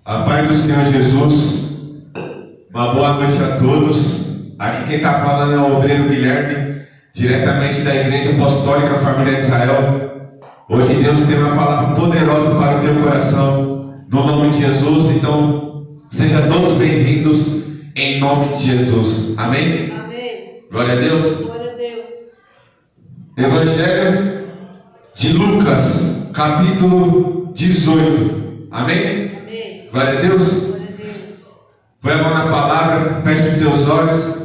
A paz do Senhor Jesus, uma boa noite a todos. Aqui quem está falando é o obreiro Guilherme, diretamente da Igreja Apostólica Família de Israel. Hoje Deus tem uma palavra poderosa para o teu coração, no nome de Jesus. Então, sejam todos bem-vindos em nome de Jesus. Amém? Amém. Glória a Deus. Glória a Deus. Evangelho de Lucas, capítulo 18. Amém? Amém. Glória a Deus. Glória a Deus. Põe a mão na palavra, feche os teus olhos.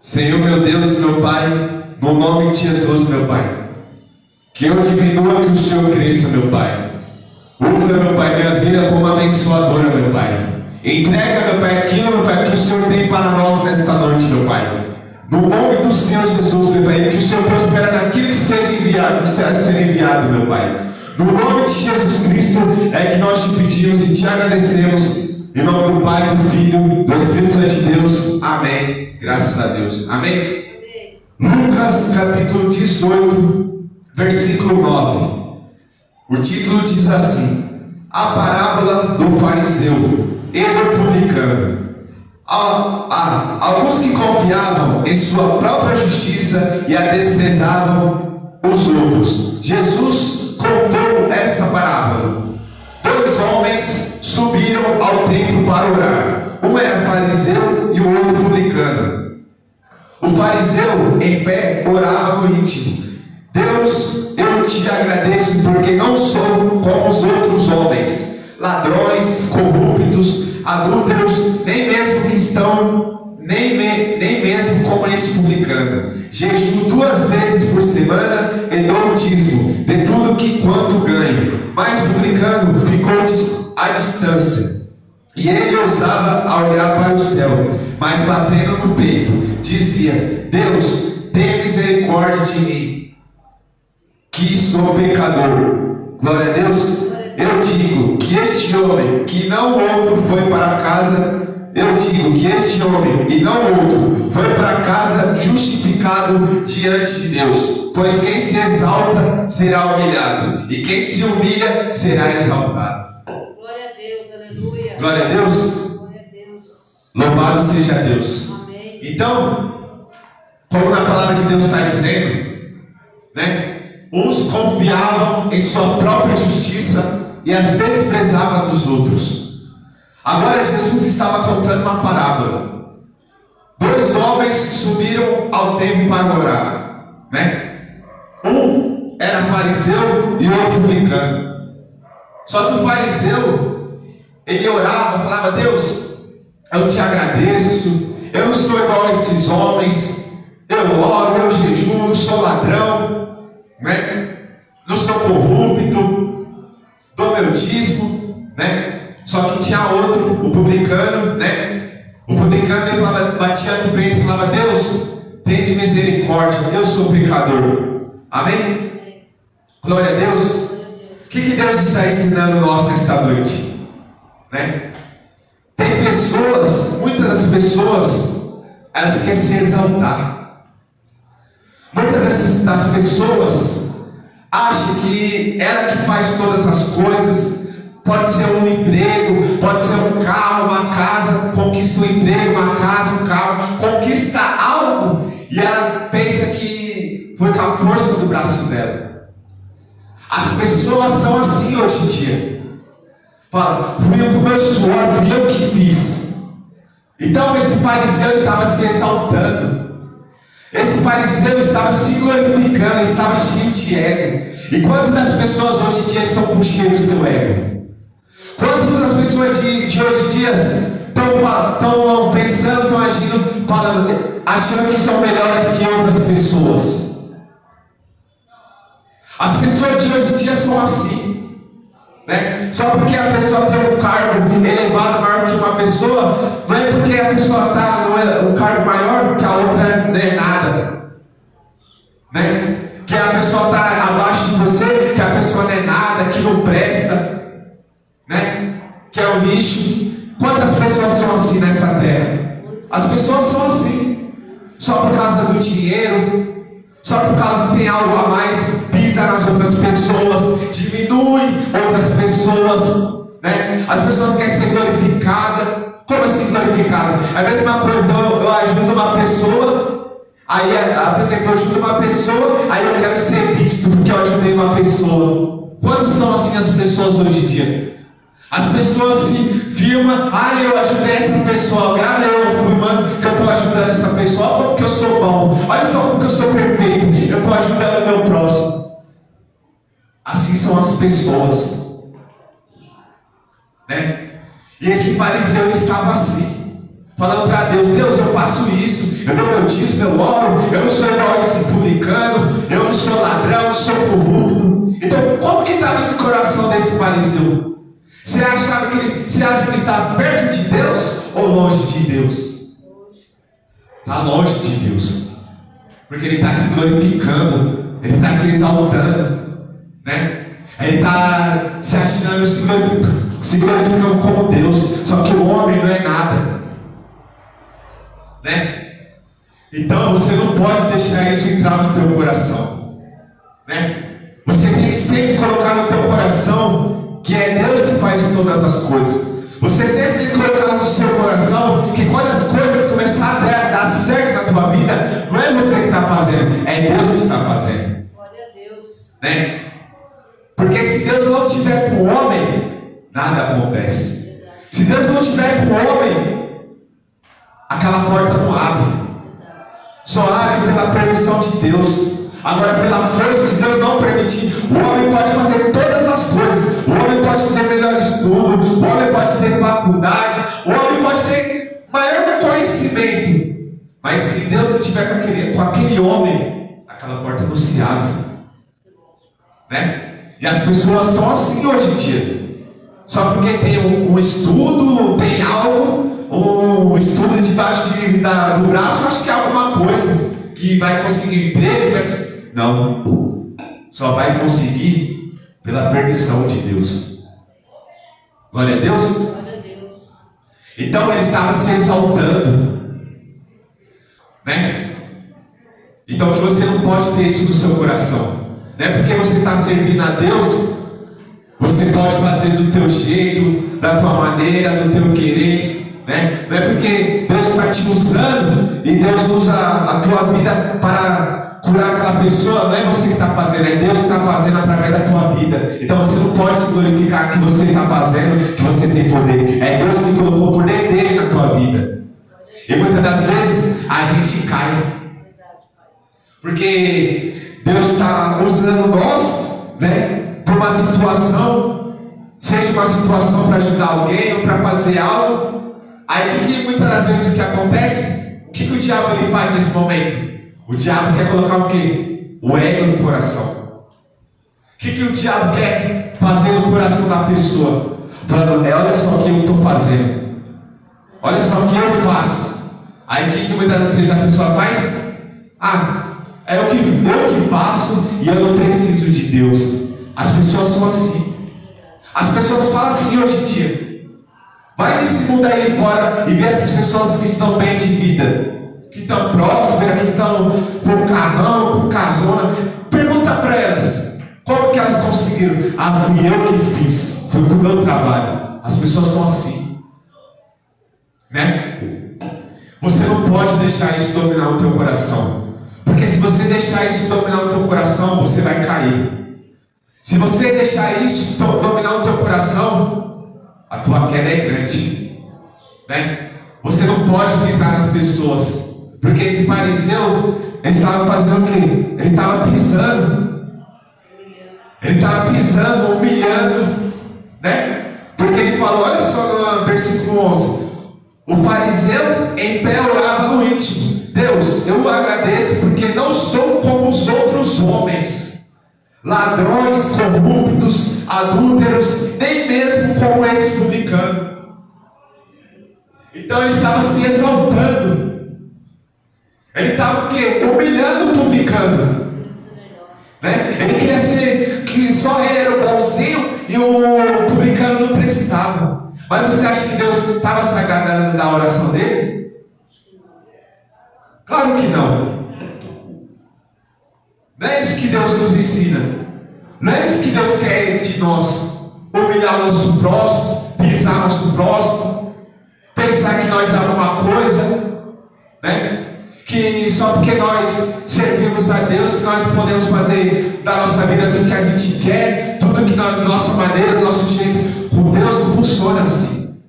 Senhor, meu Deus, meu Pai, no nome de Jesus, meu Pai, que eu diminua, que o Senhor cresça, meu Pai. Usa, meu Pai, minha vida como abençoadora, meu Pai. Entrega, meu Pai, aquilo, meu Pai, que o Senhor tem para nós nesta noite, meu Pai. No nome do Senhor Jesus, meu Pai, que o Senhor prospere naquilo que seja enviado, que seja ser enviado, meu Pai. No nome de Jesus Cristo é que nós te pedimos e te agradecemos. Em nome do Pai, do Filho, do Espírito Santo de Deus. Amém. Graças a Deus. Amém. Amém. Lucas capítulo 18, versículo 9. O título diz assim: a parábola do fariseu e do publicano. Alguns que confiavam em sua própria justiça e a desprezavam os outros. Jesus contou esta parábola. Dois homens subiram ao templo para orar. Um era fariseu e o outro publicano. O fariseu, em pé, orava no íntimo: Deus, eu te agradeço porque não sou como os outros homens, ladrões, corruptos, adúlteros, nem mesmo cristão, nem mesmo como este publicano. Jejuo 2 vezes por semana e dou o dízimo de tudo que quanto ganho. Mas o publicano ficou à distância, e ele ousava olhar para o céu, mas batendo no peito, dizia: Deus, tenha misericórdia de mim, que sou pecador. Glória a Deus. Eu digo que este homem, que não outro, foi para casa. Eu digo que este homem, e não outro, foi para casa justificado diante de Deus. Pois quem se exalta será humilhado, e quem se humilha será exaltado. Glória a Deus. Aleluia. Glória a Deus. Glória a Deus. Louvado seja Deus. Amém. Então, como na palavra de Deus está dizendo, né? Uns confiavam em sua própria justiça e as desprezavam dos outros. Agora Jesus estava contando uma parábola. Dois homens subiram ao templo para orar, né? Um era fariseu e o outro publicano. Só que o fariseu, ele orava, falava: Deus, eu te agradeço, eu não sou igual a esses homens, eu oro, eu jejuo, eu sou ladrão, né? Não sou corrupto, dou meu dízimo, né? Só que tinha outro, o publicano, né? O publicano, ele falava, batia no peito e falava: Deus, tem de misericórdia, eu sou pecador. Amém? Glória a Deus. O que Deus está ensinando nós nesta noite? Né? Tem pessoas, muitas das pessoas, elas querem se exaltar. Muitas das pessoas acham que ela que faz todas as coisas. Pode ser um emprego, pode ser um carro, uma casa, conquista um emprego, uma casa, um carro, conquista algo e ela pensa que foi com a força do braço dela. As pessoas são assim hoje em dia. Fala: fui eu com o meu suor, fui eu que fiz. Então esse fariseu estava se exaltando. Esse fariseu estava se glorificando, estava cheio de ego. E quantas das pessoas hoje em dia estão com cheio do seu ego? Quantas das pessoas de hoje em dia estão pensando, estão agindo, falando, achando que são melhores que outras pessoas? As pessoas de hoje em dia são assim, né? Só porque a pessoa tem um cargo elevado maior que uma pessoa, não é porque a pessoa está no cargo maior que a outra não é nada, né? Que a pessoa está abaixo de você, que a pessoa não é nada, que não presta, né? Que é o lixo. Quantas pessoas são assim nessa terra? As pessoas são assim, só por causa do dinheiro, só por causa que tem algo a mais, pisa nas outras pessoas, diminui outras pessoas, né? As pessoas querem ser glorificadas. Como assim glorificada? É a mesma coisa, eu ajudo uma pessoa, aí por exemplo, eu ajudo uma pessoa, aí eu quero ser visto porque eu ajudei uma pessoa. Quantos são assim as pessoas hoje em dia? As pessoas se filmam, eu ajudei essa pessoa, grava eu filmando que eu estou ajudando essa pessoa, olha como que eu sou bom, olha só como que eu sou perfeito, eu estou ajudando o meu próximo. Assim são as pessoas, né? E esse fariseu estava assim, falando para Deus: Deus, eu faço isso, eu dou meu dízimo, eu oro, eu não sou igual esse publicano, eu não sou ladrão, eu não sou corrupto. Então, como que estava esse coração desse fariseu? Você acha que ele está perto de Deus ou longe de Deus? Está longe de Deus, porque ele está se glorificando, ele está se exaltando, né? Ele está se achando, se glorificando como Deus. Só que o homem não é nada, né? Então você não pode deixar isso entrar no teu coração, né? Você tem que sempre colocar no teu coração que é Deus que faz todas as coisas. Você sempre tem que colocar no seu coração que quando as coisas começarem a dar certo na tua vida, não é você que está fazendo, é Deus que está fazendo. Glória a Deus, né? Porque se Deus não tiver com o homem, nada acontece. Se Deus não tiver com o homem, aquela porta não abre. Só abre pela permissão de Deus. Agora, pela força, se Deus não permitir, o homem pode fazer todas as coisas. O homem pode ter melhor estudo, o homem pode ter faculdade, o homem pode ter maior conhecimento. Mas se Deus não tiver com aquele homem, aquela porta não se abre, né? E as pessoas são assim hoje em dia. Só porque tem um estudo, tem algo, um estudo debaixo do braço, acho que é alguma coisa que vai conseguir emprego. Não. Só vai conseguir pela permissão de Deus. Glória a Deus. glória a Deus. Então ele estava se exaltando, né? Então que você não pode ter isso no seu coração. Não é porque você está servindo a Deus, você pode fazer do teu jeito, da tua maneira, do teu querer, né? Não é porque Deus está te usando e Deus usa a tua vida para curar aquela pessoa, não é você que está fazendo, é Deus que está fazendo através da tua vida. Então você não pode se glorificar que você está fazendo, que você tem poder. É Deus que colocou o poder dele na tua vida. E muitas das vezes a gente cai, porque Deus está usando nós, né, para uma situação, seja uma situação para ajudar alguém ou para fazer algo. Aí que muitas das vezes que acontece, o que o diabo ele faz nesse momento? O diabo quer colocar o quê? O ego no coração. O que o diabo quer fazer no coração da pessoa? Falando, olha só o que eu estou fazendo, olha só o que eu faço. Aí o que muitas das vezes a pessoa faz? É eu que faço e eu não preciso de Deus. As pessoas são assim. As pessoas falam assim hoje em dia. Vai nesse mundo aí fora e vê essas pessoas que estão bem de vida, que estão prósperas, que estão com carrão, com casona. Pergunta para elas, como que elas conseguiram? Fui eu que fiz, foi com o meu trabalho. As pessoas são assim, né? Você não pode deixar isso dominar o teu coração, porque se você deixar isso dominar o teu coração, você vai cair. Se você deixar isso dominar o teu coração, a tua queda é grande, né? Você não pode pisar nas pessoas, porque esse fariseu, ele estava fazendo o quê? Ele estava pisando, humilhando, né? Porque ele falou, olha só no versículo 11, o fariseu em pé orava no íntimo: Deus, eu agradeço porque não sou como os outros homens, ladrões, corruptos, adúlteros, nem mesmo como esse publicano. Então ele estava se exaltando. Ele estava o quê? Humilhando o publicano, né? Ele queria ser que só ele era o bonzinho e o publicano não prestava. Mas você acha que Deus estava se agradando da oração dele? Claro que não. Não é isso que Deus nos ensina. Não é isso que Deus quer de nós. humilhar o nosso próximo, pisar o nosso próximo, pensar que nós é alguma coisa, né? Que só porque nós servimos a Deus, que nós podemos fazer da nossa vida tudo que a gente quer, tudo que da nossa maneira, do nosso jeito. Com Deus não funciona assim.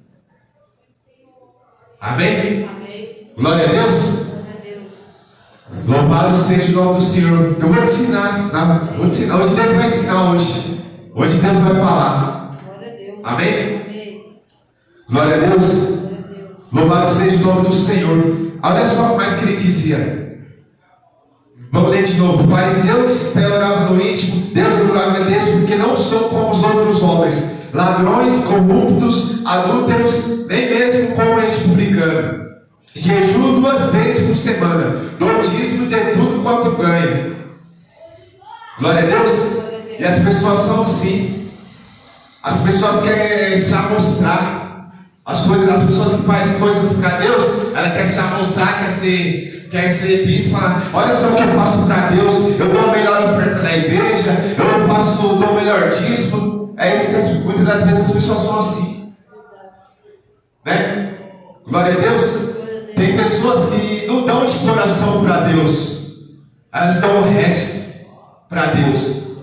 Amém? Amém. Glória a Deus. Glória a Deus. Louvado seja o nome do Senhor. Eu vou te ensinar, tá? Vou te ensinar. Hoje Deus vai ensinar hoje. Hoje Deus vai falar. Glória a Deus. Amém? Amém. Glória a Deus. Glória a Deus. Louvado seja o nome do Senhor. Olha só mais que ele dizia. Vamos ler de novo. Fariseus que oravam no íntimo, Deus eu agradeço porque não sou como os outros homens, ladrões, corruptos, adúlteros, nem mesmo como este publicano. Jejuo 2 vezes por semana, dou dízimo de tudo quanto ganho. Glória a Deus. E as pessoas são assim. As pessoas querem se amostrar. As pessoas que fazem coisas para Deus, ela quer se amostrar, quer ser vista, falar, olha só o que eu faço para Deus, eu dou a melhor oferta na igreja, eu dou o melhor dízimo. É isso que muitas das vezes as pessoas são assim. Né? Glória a Deus. Tem pessoas que não dão de coração para Deus, elas dão o resto para Deus,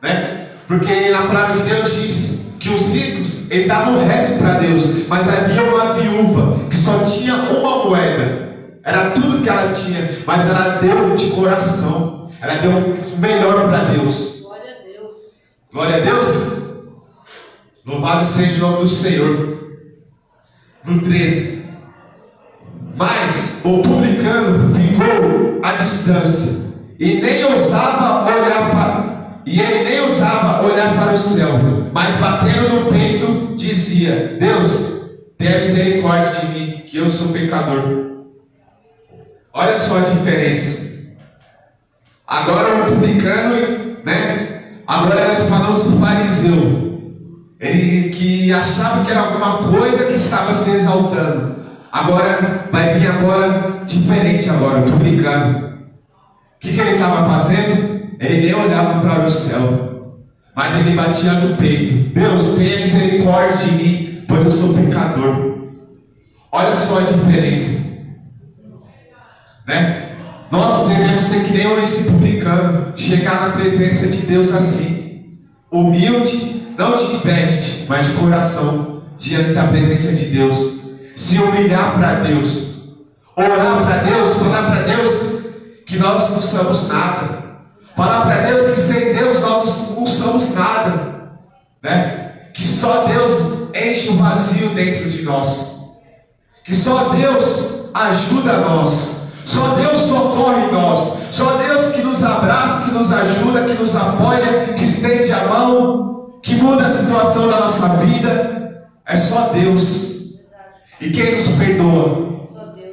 né? Porque na palavra de Deus diz que os ricos, eles davam o resto para Deus, mas havia uma viúva que só tinha uma moeda, era tudo que ela tinha, mas ela deu de coração, ela deu o melhor para Deus. Glória a Deus. Glória a Deus. Louvado seja o nome do Senhor. No 13. Mas o publicano ficou à distância e nem ousava olhar para o céu, mas batendo no peito dizia: Deus, tenha misericórdia de mim, que eu sou pecador. Olha só a diferença. Agora o publicano, né? Agora nós falamos do fariseu, ele que achava que era alguma coisa que estava se exaltando. Agora vai vir diferente agora, o publicano. O que ele estava fazendo? Ele nem olhava para o céu, mas ele batia no peito: Deus, tenha misericórdia de mim, pois eu sou pecador. Olha só a diferença, né? Nós devemos ser que nem esse publicano, chegar na presença de Deus assim, humilde, não de veste, mas de coração, diante da presença de Deus. Se humilhar para Deus, orar para Deus, falar para Deus que nós não somos nada, falar para Deus que sem Deus nós não somos nada, né? Que só Deus enche o vazio dentro de nós, que só Deus ajuda nós, só Deus socorre nós, só Deus que nos abraça, que nos ajuda, que nos apoia, que estende a mão, que muda a situação da nossa vida. É só Deus. E quem nos perdoa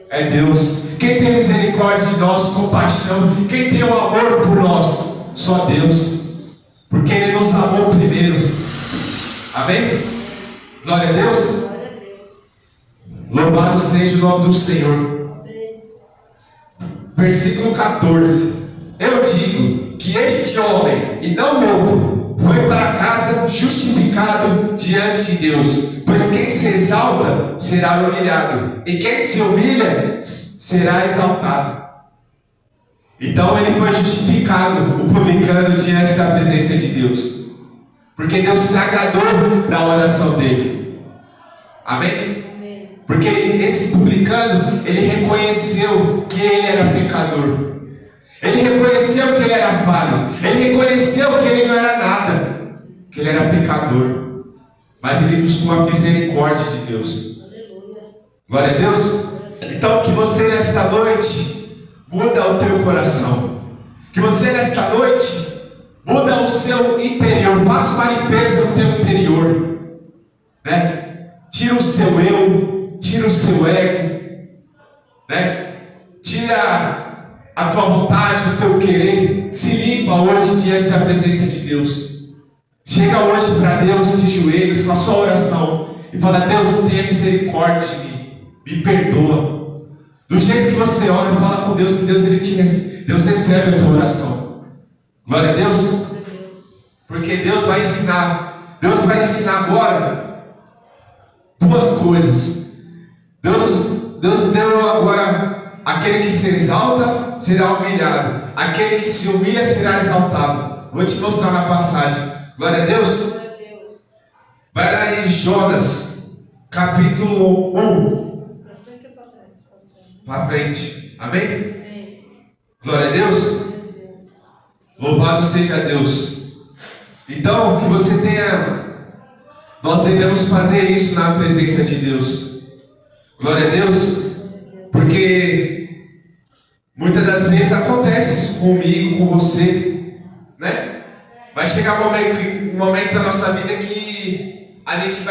é Deus. Quem tem misericórdia de nós, compaixão, quem tem o amor por nós, só Deus. Porque Ele nos amou primeiro. Amém? Glória a Deus. Louvado seja o nome do Senhor. Versículo 14. Eu digo que este homem, e não outro, foi para casa justificado diante de Deus. Pois quem se exalta será humilhado, e quem se humilha será exaltado. Então ele foi justificado, o publicano, diante da presença de Deus, porque Deus se agradou da oração dele. Amém? Amém. Porque esse publicano, ele reconheceu que ele era pecador, ele reconheceu que ele era falho, ele reconheceu que ele não era nada, que ele era pecador. Mas ele buscou a misericórdia de Deus. Aleluia. Glória a Deus. Então que você nesta noite muda o teu coração. Que você nesta noite muda o seu interior. Faça uma limpeza no teu interior, né? Tira o seu eu, tira o seu ego, né? Tira a tua vontade, o teu querer. Se limpa hoje diante da presença de Deus. Chega hoje para Deus de joelhos, com a sua oração, e fala: Deus, tenha misericórdia de mim, me perdoa. Do jeito que você ora, fala com Deus, que Deus recebe a tua oração. Glória a Deus. Porque Deus vai ensinar Deus vai ensinar agora duas coisas. Deus deu agora: aquele que se exalta será humilhado, aquele que se humilha será exaltado. Vou te mostrar na passagem. Glória a Deus. Vai lá em Jonas, capítulo 1. Para frente. Amém? Glória a Deus. Louvado seja Deus. Então, que você tenha. Nós devemos fazer isso na presença de Deus. Glória a Deus. Porque muitas das vezes acontece isso comigo, com você, né? Vai chegar um momento da nossa vida que a gente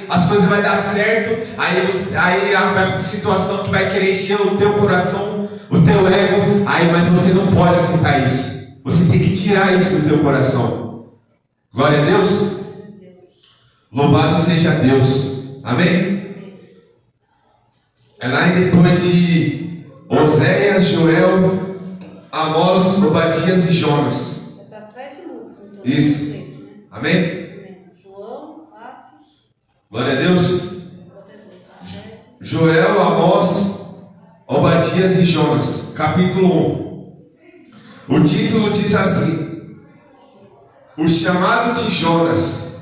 as coisas vai dar certo, aí a situação que vai querer encher o teu coração, o teu ego, mas você não pode aceitar isso. Você tem que tirar isso do teu coração. Glória a Deus. Louvado seja Deus. Amém? É lá e depois de Oséias, Joel, Amós, Obadias e Jonas. É para trás de Lucas. Então, isso. frente, né? Amém? João, Atos. Glória a Deus. Joel, Amós, Obadias e Jonas. Capítulo 1. O título diz assim: O chamado de Jonas.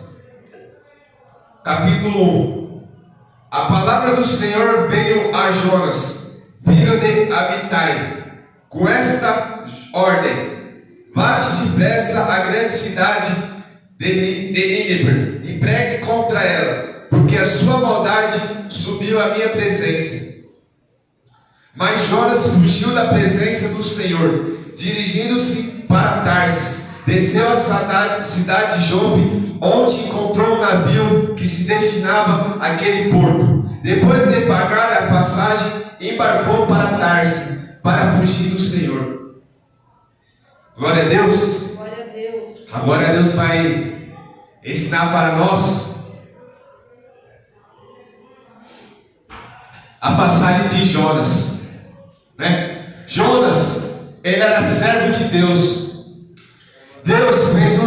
Capítulo 1. A palavra do Senhor veio a Jonas, filho de Abitai, com esta ordem: vá-se depressa à grande cidade de Nínive e pregue contra ela, porque a sua maldade subiu à minha presença. Mas Jonas fugiu da presença do Senhor, dirigindo-se para Tarsis, desceu à cidade de Jope, onde encontrou um navio que se destinava àquele porto. Depois de pagar a passagem, embarcou para Tarsis, para fugir do Senhor. Glória a Deus. Glória a Deus. Agora Deus vai ensinar para nós a passagem de Jonas, né? Jonas, ele era servo de Deus. Deus fez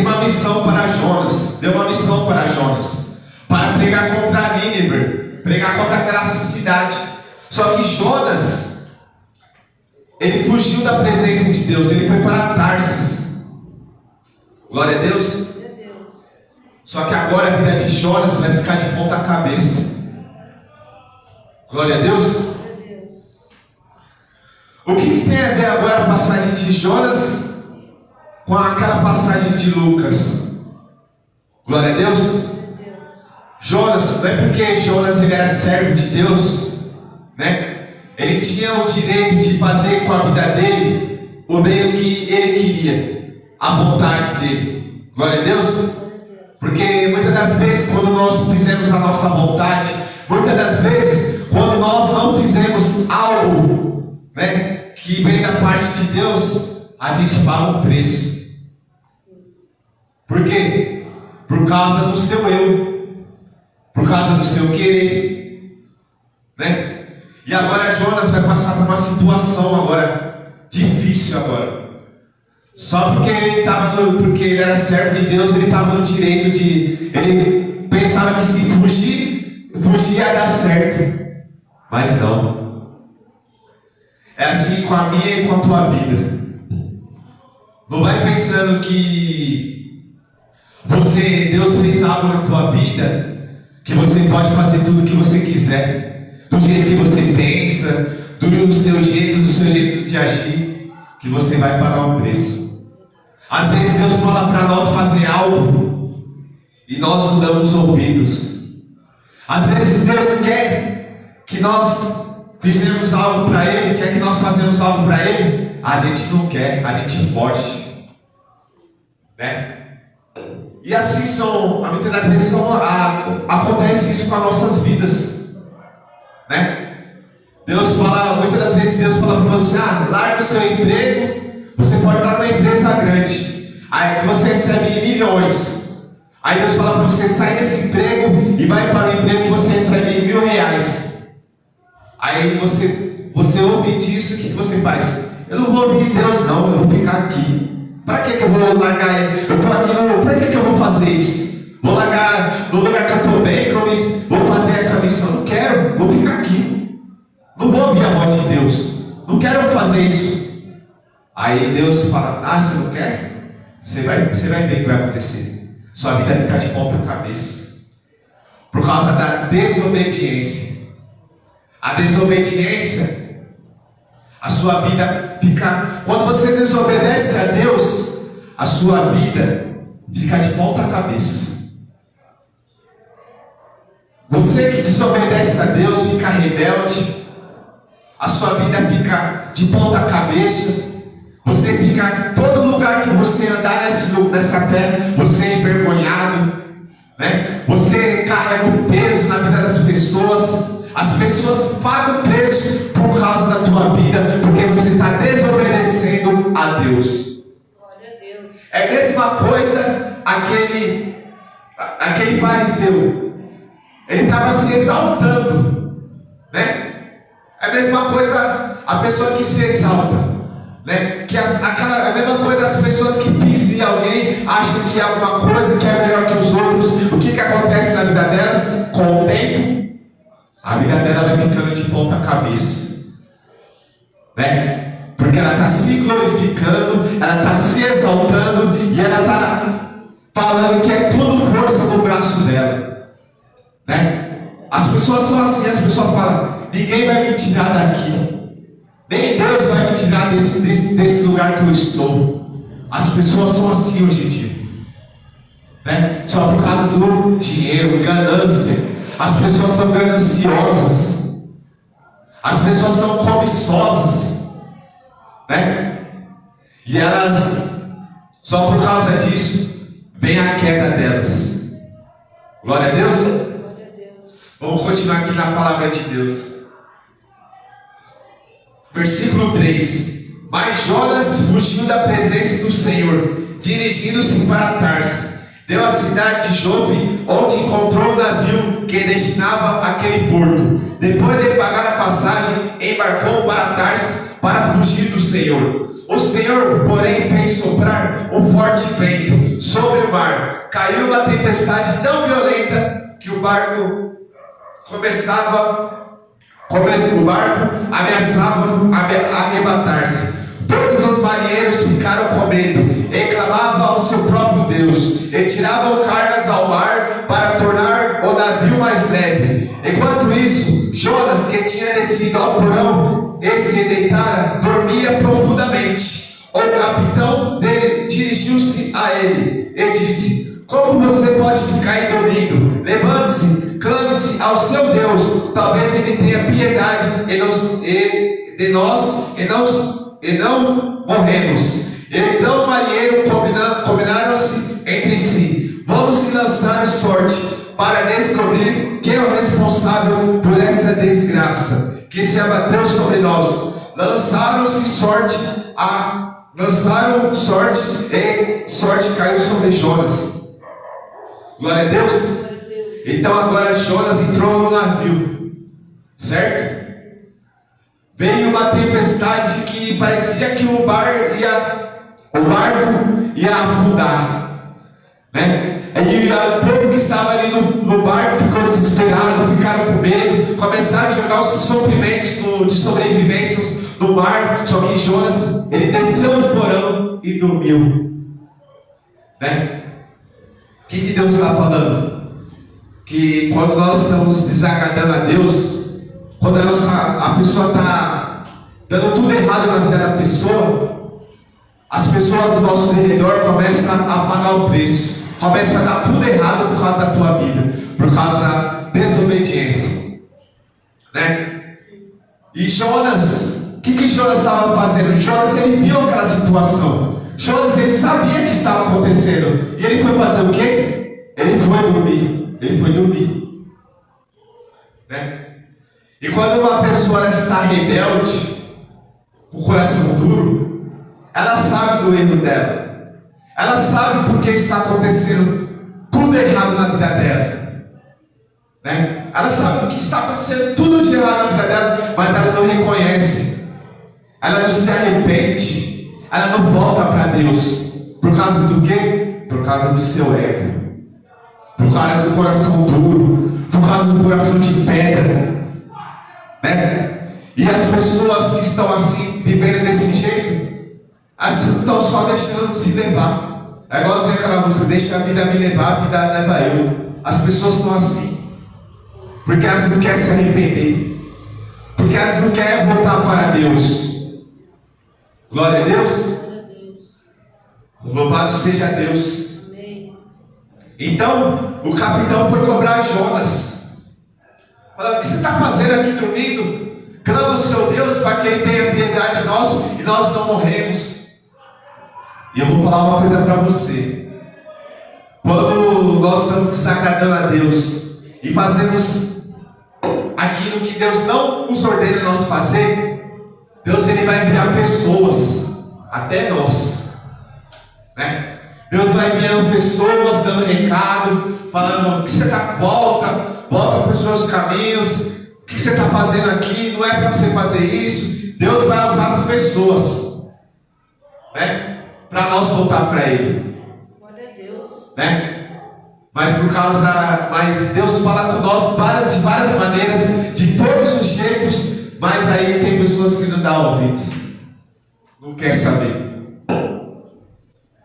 uma missão para Jonas, deu uma missão para Jonas, para pregar contra Nínive, pregar contra aquela cidade. Só que Jonas, ele fugiu da presença de Deus, ele foi para Tarsis. Glória a Deus. Só que agora a vida de Jonas vai ficar de ponta cabeça. Glória a Deus. O que tem a ver agora a passagem de Jonas com aquela passagem de Lucas? Glória a Deus. Jonas, não é porque Jonas ele era servo de Deus, né? Ele tinha o direito de fazer com a vida dele o bem que ele queria, a vontade dele. Glória a Deus. Porque muitas das vezes quando nós fizemos a nossa vontade, muitas das vezes quando nós não fizemos algo, né, que vem da parte de Deus, a gente paga um preço. Por quê? Por causa do seu eu, por causa do seu querer, né? E agora Jonas vai passar por uma situação agora difícil agora. Só porque ele era servo de Deus, ele estava no direito de. Ele pensava que se fugir ia dar certo. Mas não. É assim com a minha e com a tua vida. Não vai pensando que Deus fez algo na tua vida, que você pode fazer tudo o que você quiser, do jeito que você pensa, do seu jeito de agir, que você vai pagar um preço. Às vezes Deus fala para nós fazer algo e nós não damos ouvidos. Às vezes Deus quer que nós fizemos algo para Ele, quer que nós fazemos algo para Ele, a gente não quer, a gente foge, né? E assim muitas das vezes acontece isso com as nossas vidas, né? Muitas das vezes Deus fala para você: larga o seu emprego. Você pode estar numa empresa grande, aí você recebe milhões. Aí Deus fala para você sair desse emprego e vai para o emprego que você recebe R$1.000. Aí você ouve disso, o que você faz? Eu não vou ouvir Deus não, eu vou ficar aqui. Para que eu vou largar? Eu estou aqui no. Para que eu vou fazer isso? Vou largar no lugar que eu estou bem, que eu vou fazer essa missão. Não quero, vou ficar aqui. Não vou ouvir a voz de Deus. Não quero fazer isso. Aí Deus fala: ah, você não quer? Você vai ver o que vai acontecer. Sua vida fica de ponta cabeça. Por causa da desobediência. A desobediência, a sua vida fica. Quando você desobedece a Deus, a sua vida fica de ponta cabeça. Você que desobedece a Deus fica rebelde, a sua vida fica de ponta cabeça. Você fica, todo lugar que você andar nessa terra, você é envergonhado, né? Você carrega um peso na vida das pessoas. As pessoas pagam preço por causa da tua vida, porque você está desobedecendo a Deus. Glória a Deus. É a mesma coisa aquele fariseu. Ele estava se exaltando, né? É a mesma coisa a pessoa que se exalta, né? A mesma coisa as pessoas que pisam em alguém, acham que é alguma coisa que é melhor que os outros. O que acontece na vida delas? Com o tempo, a vida dela vai ficando de ponta cabeça, né? Porque ela está se glorificando, ela está se exaltando e ela está falando que é tudo força no braço dela, né? As pessoas são assim, as pessoas falam: ninguém vai me tirar daqui, nem Deus vai me tirar desse lugar que eu estou. As pessoas são assim hoje em dia, né? Só por causa do dinheiro, ganância. As pessoas são gananciosas, as pessoas são cobiçosas, né? E elas, só por causa disso, vem a queda delas. Glória a Deus. Glória a Deus. Vamos continuar aqui na palavra de Deus. Versículo 3. Mas Jonas fugiu da presença do Senhor, dirigindo-se para Tarso. Deu a cidade de Jope, onde encontrou um navio que destinava aquele porto. Depois de pagar a passagem, embarcou para Tarso para fugir do Senhor. O Senhor, porém, fez soprar um forte vento sobre o mar. Caiu uma tempestade tão violenta que o barco ameaçava arrebatar-se. Todos os marinheiros ficaram com medo e clamavam ao seu próprio Deus, e tiravam cargas ao mar para tornar o navio mais leve. Enquanto isso, Jonas, que tinha descido ao porão e se deitara, dormia profundamente. O capitão dele dirigiu-se a ele e disse: como você pode ficar aí dormindo? Levante-se, clame-se ao seu Deus, talvez ele tenha piedade de nós e não morremos. Então o marinheiro combinaram-se entre si: vamos se lançar sorte para descobrir quem é o responsável por essa desgraça que se abateu sobre nós. Lançaram sorte e sorte caiu sobre Jonas. Glória a Deus. Então agora Jonas entrou no navio, certo? Veio uma tempestade que parecia que o barco ia afundar, né? E o povo que estava ali no barco ficou desesperado, ficaram com medo, começaram a jogar os sofrimentos de sobrevivência no mar. Só que Jonas, ele desceu do porão e dormiu, né? O que Deus está falando? Que quando nós estamos desagradando a Deus, quando a pessoa está dando tudo errado na vida da pessoa, as pessoas do nosso redor começam a pagar o preço, começam a dar tudo errado por causa da tua vida, por causa da desobediência, né? E Jonas, o que Jonas estava fazendo? Jonas, ele viu aquela situação. Jonas, ele sabia o que estava acontecendo. E ele foi fazer o quê? Ele foi dormir, né? E quando uma pessoa está rebelde, com o coração duro, ela sabe do erro dela. Ela sabe porque está acontecendo tudo errado na vida dela, né? Ela sabe que está acontecendo tudo de errado na vida dela, mas ela não reconhece. Ela não se arrepende. Ela não volta para Deus. Por causa do quê? Por causa do seu ego. Por causa do coração duro. Por causa do coração de pedra. Né? E as pessoas que estão assim, vivendo desse jeito, assim, estão só deixando se levar. É igual assim aquela música, deixa a vida me levar, a vida leva eu. As pessoas estão assim, porque elas não querem se arrepender, porque elas não querem voltar para Deus. Glória a Deus. Louvado seja Deus. Amém. Então, o capitão foi cobrar Jonas. Falando, o que você está fazendo aqui dormindo? Clama o seu Deus para que Ele tenha piedade de nós e nós não morremos. E eu vou falar uma coisa para você. Quando nós estamos desagradando a Deus e fazemos aquilo que Deus não nos ordena nós fazer, Deus ele vai enviar pessoas até nós, né? Deus vai enviando pessoas dando recado, falando que você volta para os meus caminhos, o que você está fazendo aqui, não é para você fazer isso. Deus vai usar as pessoas, né? Para nós voltar para Ele. Glória a Deus. Né? Mas Deus fala com nós de várias maneiras, de todos os jeitos, mas aí tem pessoas que não dão ouvidos, não quer saber,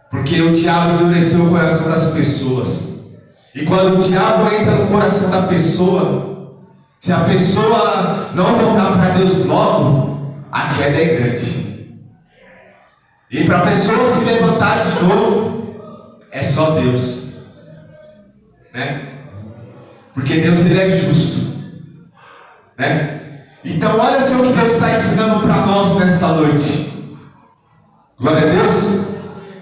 porque o diabo endureceu o coração das pessoas. E quando o diabo entra no coração da pessoa, se a pessoa não voltar para Deus logo, a queda é grande. E para a pessoa se levantar de novo, é só Deus, né? Porque Deus ele é justo, né? Então olha só o que Deus está ensinando para nós nesta noite. Glória a Deus.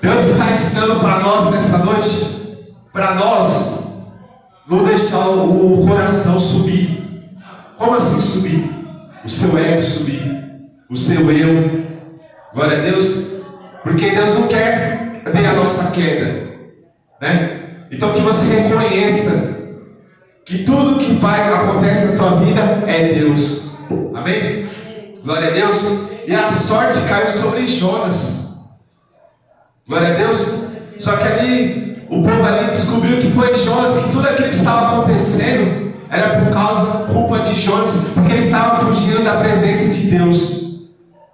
Deus está ensinando para nós nesta noite, para nós não deixar o coração subir. Como assim subir? O seu ego subir, o seu eu. Glória a Deus. Porque Deus não quer ver a nossa queda, né? Então que você reconheça que tudo que acontece na tua vida é Deus. Amém? Glória a Deus. E a sorte caiu sobre Jonas. Glória a Deus. Só que ali, o povo ali descobriu que foi Jonas, que tudo aquilo que estava acontecendo era por causa da culpa de Jonas, porque ele estava fugindo da presença de Deus,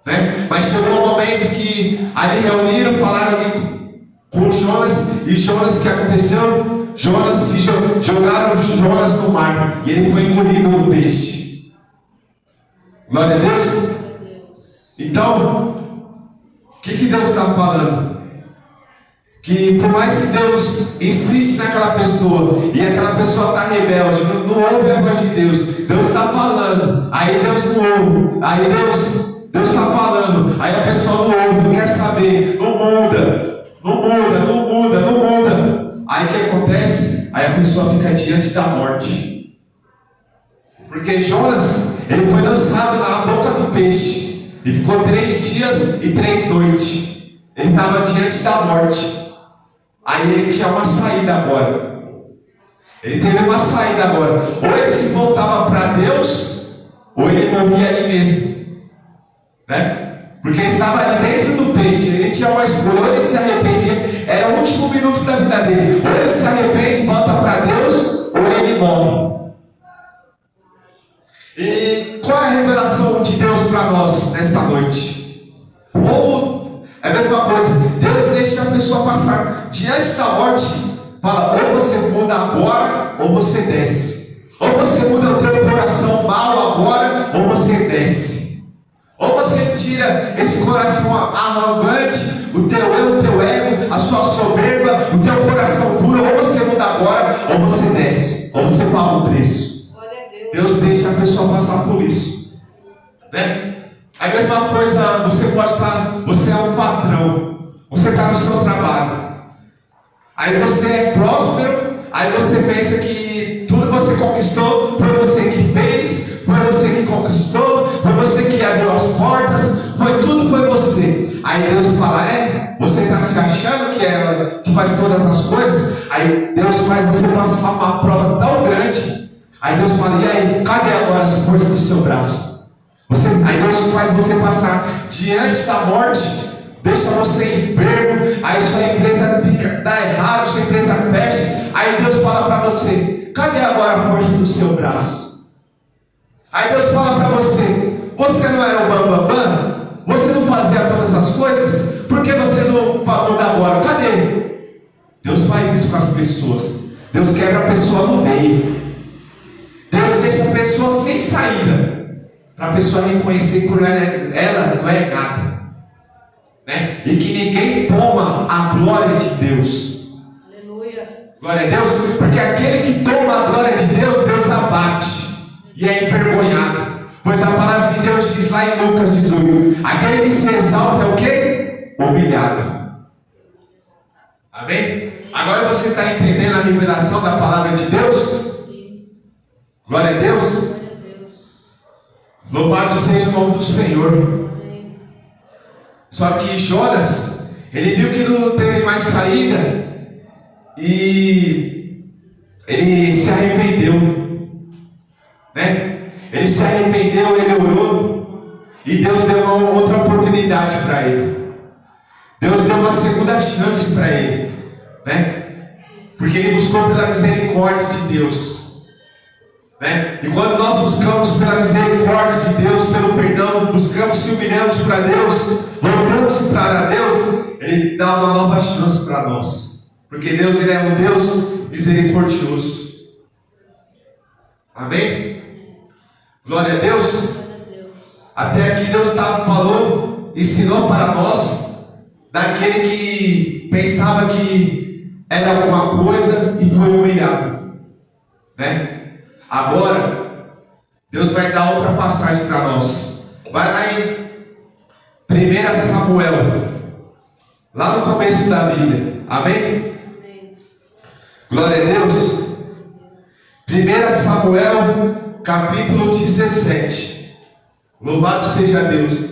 né? Mas chegou um momento que ali reuniram, falaram ali com Jonas, e Jonas, o que aconteceu? Jogaram Jonas no mar, e ele foi engolido no peixe. Glória a Deus. Então, o que Deus está falando? Que por mais que Deus insiste naquela pessoa, e aquela pessoa está rebelde, não ouve a voz de Deus, Deus está falando, aí Deus não ouve, aí Deus está falando, aí a pessoa não ouve, não quer saber, não muda. Aí o que acontece? Aí a pessoa fica diante da morte. Porque Jonas, ele foi lançado na boca do peixe, e ficou 3 dias e 3 noites. Ele estava diante da morte. Aí ele tinha uma saída agora. Ele teve uma saída agora. Ou ele se voltava para Deus, ou ele morria ali mesmo, né? Porque ele estava ali dentro do peixe. Ele tinha uma escolha. Ou ele se arrependia. Era o último minuto da vida dele. Ou ele se arrepende, volta para Deus, ou ele morre. E qual é a revelação de Deus para nós nesta noite? Ou é a mesma coisa. Deus deixa a pessoa passar diante da morte. Fala, ou você muda agora, ou você desce. Ou você muda o teu coração mal agora, ou você desce. Ou você tira esse coração arrogante, o teu eu, o teu ego, a sua soberba, o teu coração duro, ou você muda agora, ou você desce, ou você paga o preço. Deus deixa a pessoa passar por isso, né? A mesma coisa, você é um patrão, você está no seu trabalho, aí você é próspero, aí você pensa que tudo que você conquistou foi você que fez, foi você que conquistou, foi você que abriu as portas, foi você. Aí Deus fala, você está se achando que faz todas as coisas? Aí Deus faz você passar uma prova tão grande. Aí Deus fala, e aí, cadê agora essa força do seu braço? Aí Deus faz você passar diante da morte. deixa você enfermo, aí sua empresa dá errado, sua empresa perde, aí Deus fala para você: cadê agora a força do seu braço? Aí Deus fala para você: você não era o bambambam? Você não fazia todas as coisas? Por que você não muda agora? Cadê? Deus faz isso com as pessoas. Deus quebra a pessoa no meio. Deus deixa a pessoa sem saída, para a pessoa reconhecer que ela não é nada, né? E que ninguém toma a glória de Deus. Aleluia. Glória a Deus, porque aquele que toma a glória de Deus, Deus abate e é envergonhado. Pois a palavra de Deus diz lá em Lucas 18: aquele que se exalta é o quê? Humilhado. Amém? Agora você está entendendo a revelação da palavra de Deus? Sim. Glória a Deus. Glória a Deus. Louvado seja o nome do Senhor. Amém. Só que Jonas, ele viu que não teve mais saída e ele se arrependeu, né? Ele se arrependeu, ele orou e Deus deu uma outra oportunidade para ele. Deus deu uma segunda chance para ele, né? Porque ele buscou pela misericórdia de Deus, né? E quando nós buscamos pela misericórdia de Deus, pelo perdão, buscamos, se humilhamos para Deus, voltamos para Deus, Ele dá uma nova chance para nós, porque Deus, Ele é um Deus misericordioso. Amém? Glória a Deus. Glória a Deus. Até aqui Deus falou, ensinou para nós daquele que pensava que era alguma coisa e foi humilhado, né? Agora Deus vai dar outra passagem para nós. Vai lá em 1 Samuel, lá no começo da Bíblia. Amém? Amém. Glória a Deus. 1 Samuel, capítulo 17. Louvado seja Deus.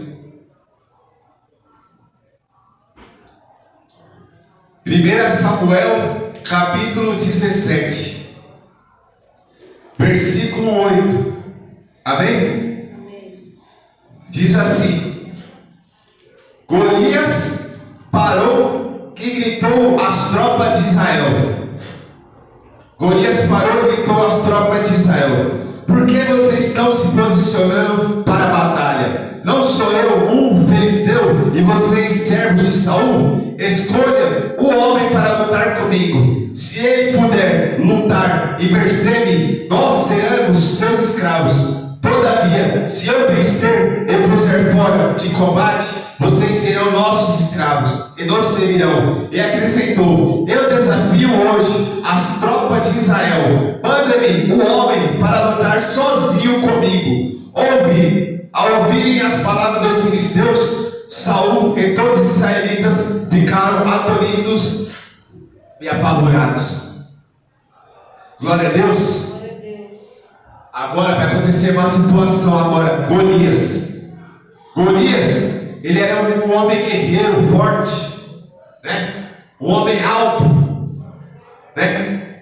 1 Samuel, capítulo 17, versículo 8. Amém? Amém. Diz assim: Golias parou e gritou às tropas de Israel. Golias parou e gritou às tropas de Israel: por que vocês estão se posicionando para a batalha? Não sou eu um filisteu e vocês servos de Saul? Escolha o homem para lutar comigo. Se ele puder lutar e vencer-me, nós seremos seus escravos. Todavia, se eu vencer e puser fora de combate, vocês serão nossos escravos e nos servirão. E acrescentou: eu desafio hoje as tropas de Israel. Manda-me um homem para lutar sozinho comigo. Ao ouvirem as palavras dos filisteus, Saul e todos os israelitas ficaram atonidos e apavorados. Glória a Deus. Glória a Deus. Agora vai acontecer uma situação agora. Golias, ele era um homem guerreiro, forte, né? Um homem alto, né?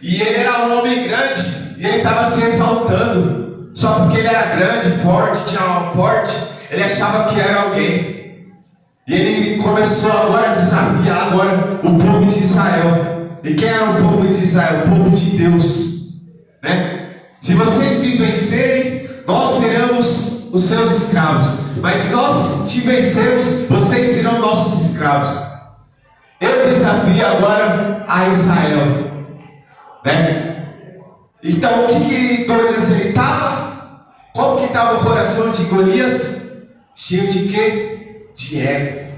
E ele era um homem grande, e ele estava se exaltando. Só porque ele era grande, forte, tinha um porte, ele achava que era alguém. E ele começou agora a desafiar agora o povo de Israel. E quem era o povo de Israel? O povo de Deus, né? Se vocês me vencerem, nós seremos os seus escravos. Mas se nós te vencermos, vocês serão nossos escravos. Eu desafio agora a Israel, né? Então o que Golias ele estava? Como que estava o coração de Golias? Cheio de quê? De ego.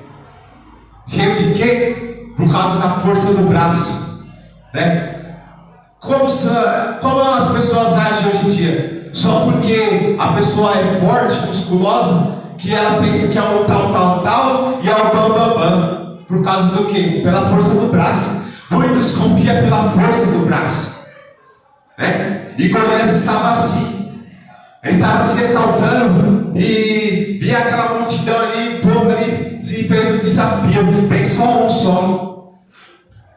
Cheio de quê? Por causa da força do braço, né? Como as pessoas agem hoje em dia? Só porque a pessoa é forte, musculosa, que ela pensa que é o tal, e é o bambambam. Por causa do quê? Pela força do braço. Muitos confiam pela força do braço, né? E Golias estava assim. Ele estava se exaltando e via aquela multidão ali, o povo ali, e fez o desafio. Pensou um só,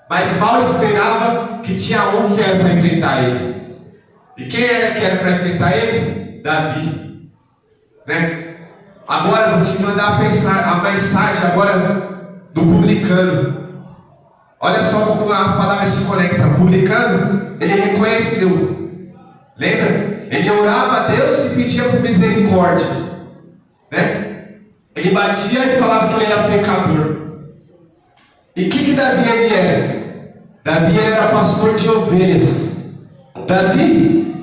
mas mal esperava que tinha um que era para enfrentar ele. E quem era que era para enfrentar ele? Davi, né? Agora eu vou te mandar a mensagem agora do publicano. Olha só como a palavra se conecta. O publicano, ele reconheceu. Lembra? Ele orava a Deus e pedia por misericórdia, né? Ele batia e falava que ele era pecador. E o que Davi ele era? Davi era pastor de ovelhas. Davi,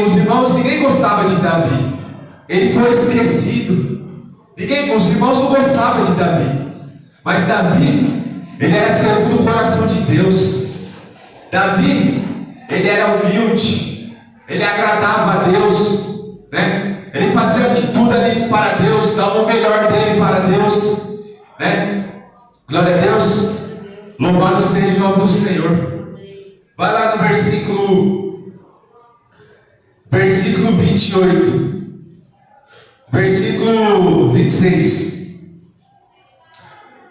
os irmãos, ninguém gostava de Davi. Ele foi esquecido. Os irmãos não gostavam de Davi. Mas Davi, ele era segundo o coração de Deus. Davi, ele era humilde. Ele agradava a Deus, né? Ele fazia de tudo ali para Deus, dava o melhor dele para Deus, né? Glória a Deus. Louvado seja o nome do Senhor. Vai lá no versículo 28. Versículo 26.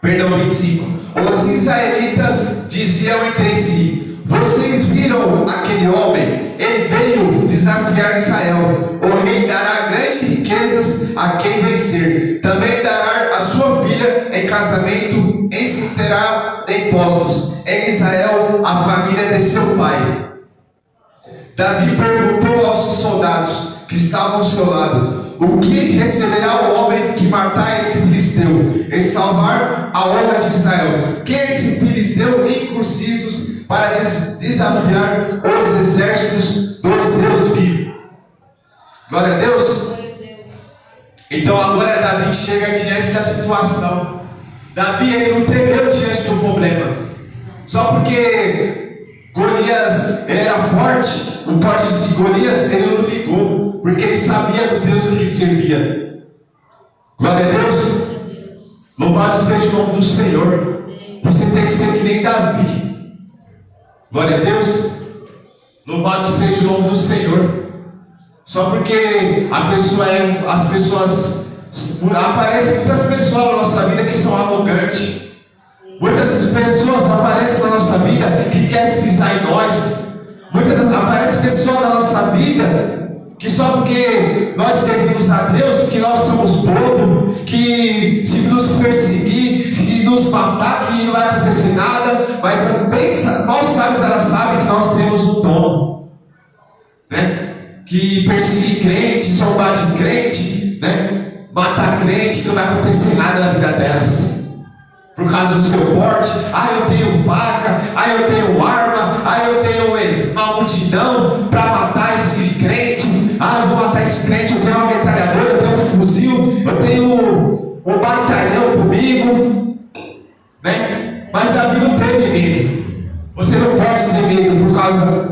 Perdão, 25. Os israelitas diziam entre si: vocês viram aquele homem? Ele veio desafiar Israel. O rei dará grandes riquezas a quem vencer. Também dará a sua filha em casamento, incitará impostos. Em Israel, a família de seu pai. Davi perguntou aos soldados que estavam ao seu lado: o que receberá o homem que matar esse filisteu e salvar a honra de Israel? Quem é esse filisteu incircunciso para desafiar os exércitos dos Deus vivos? Glória a Deus. Então agora Davi chega diante da situação. Davi, ele não temeu diante do problema. Só porque Golias, ele era forte, o forte de Golias, ele não ligou, porque ele sabia do Deus que ele servia. Glória a Deus. Louvado seja o nome do Senhor. Você tem que ser que nem Davi. Glória a Deus. Louvado seja o nome do Senhor. Só porque as pessoas aparecem muitas pessoas na nossa vida que são arrogantes. Muitas pessoas aparecem na nossa vida que querem pisar em nós. Aparecem pessoas na nossa vida que só porque nós servimos a Deus, que nós somos bobos, que se nos perseguir, se nos matar, que não vai acontecer nada. Mas mal sabes, elas sabem que nós temos um dom, né? Que perseguir crente, zombar de crente, né? Matar crente, não vai acontecer nada na vida delas. Por causa do seu porte, eu tenho faca, eu tenho arma, eu tenho uma multidão para matar esse crente, eu vou matar esse crente, eu tenho uma metralhadora, eu tenho um fuzil, eu tenho um batalhão comigo, né? Mas Davi não teve medo. Você não pode ter medo por causa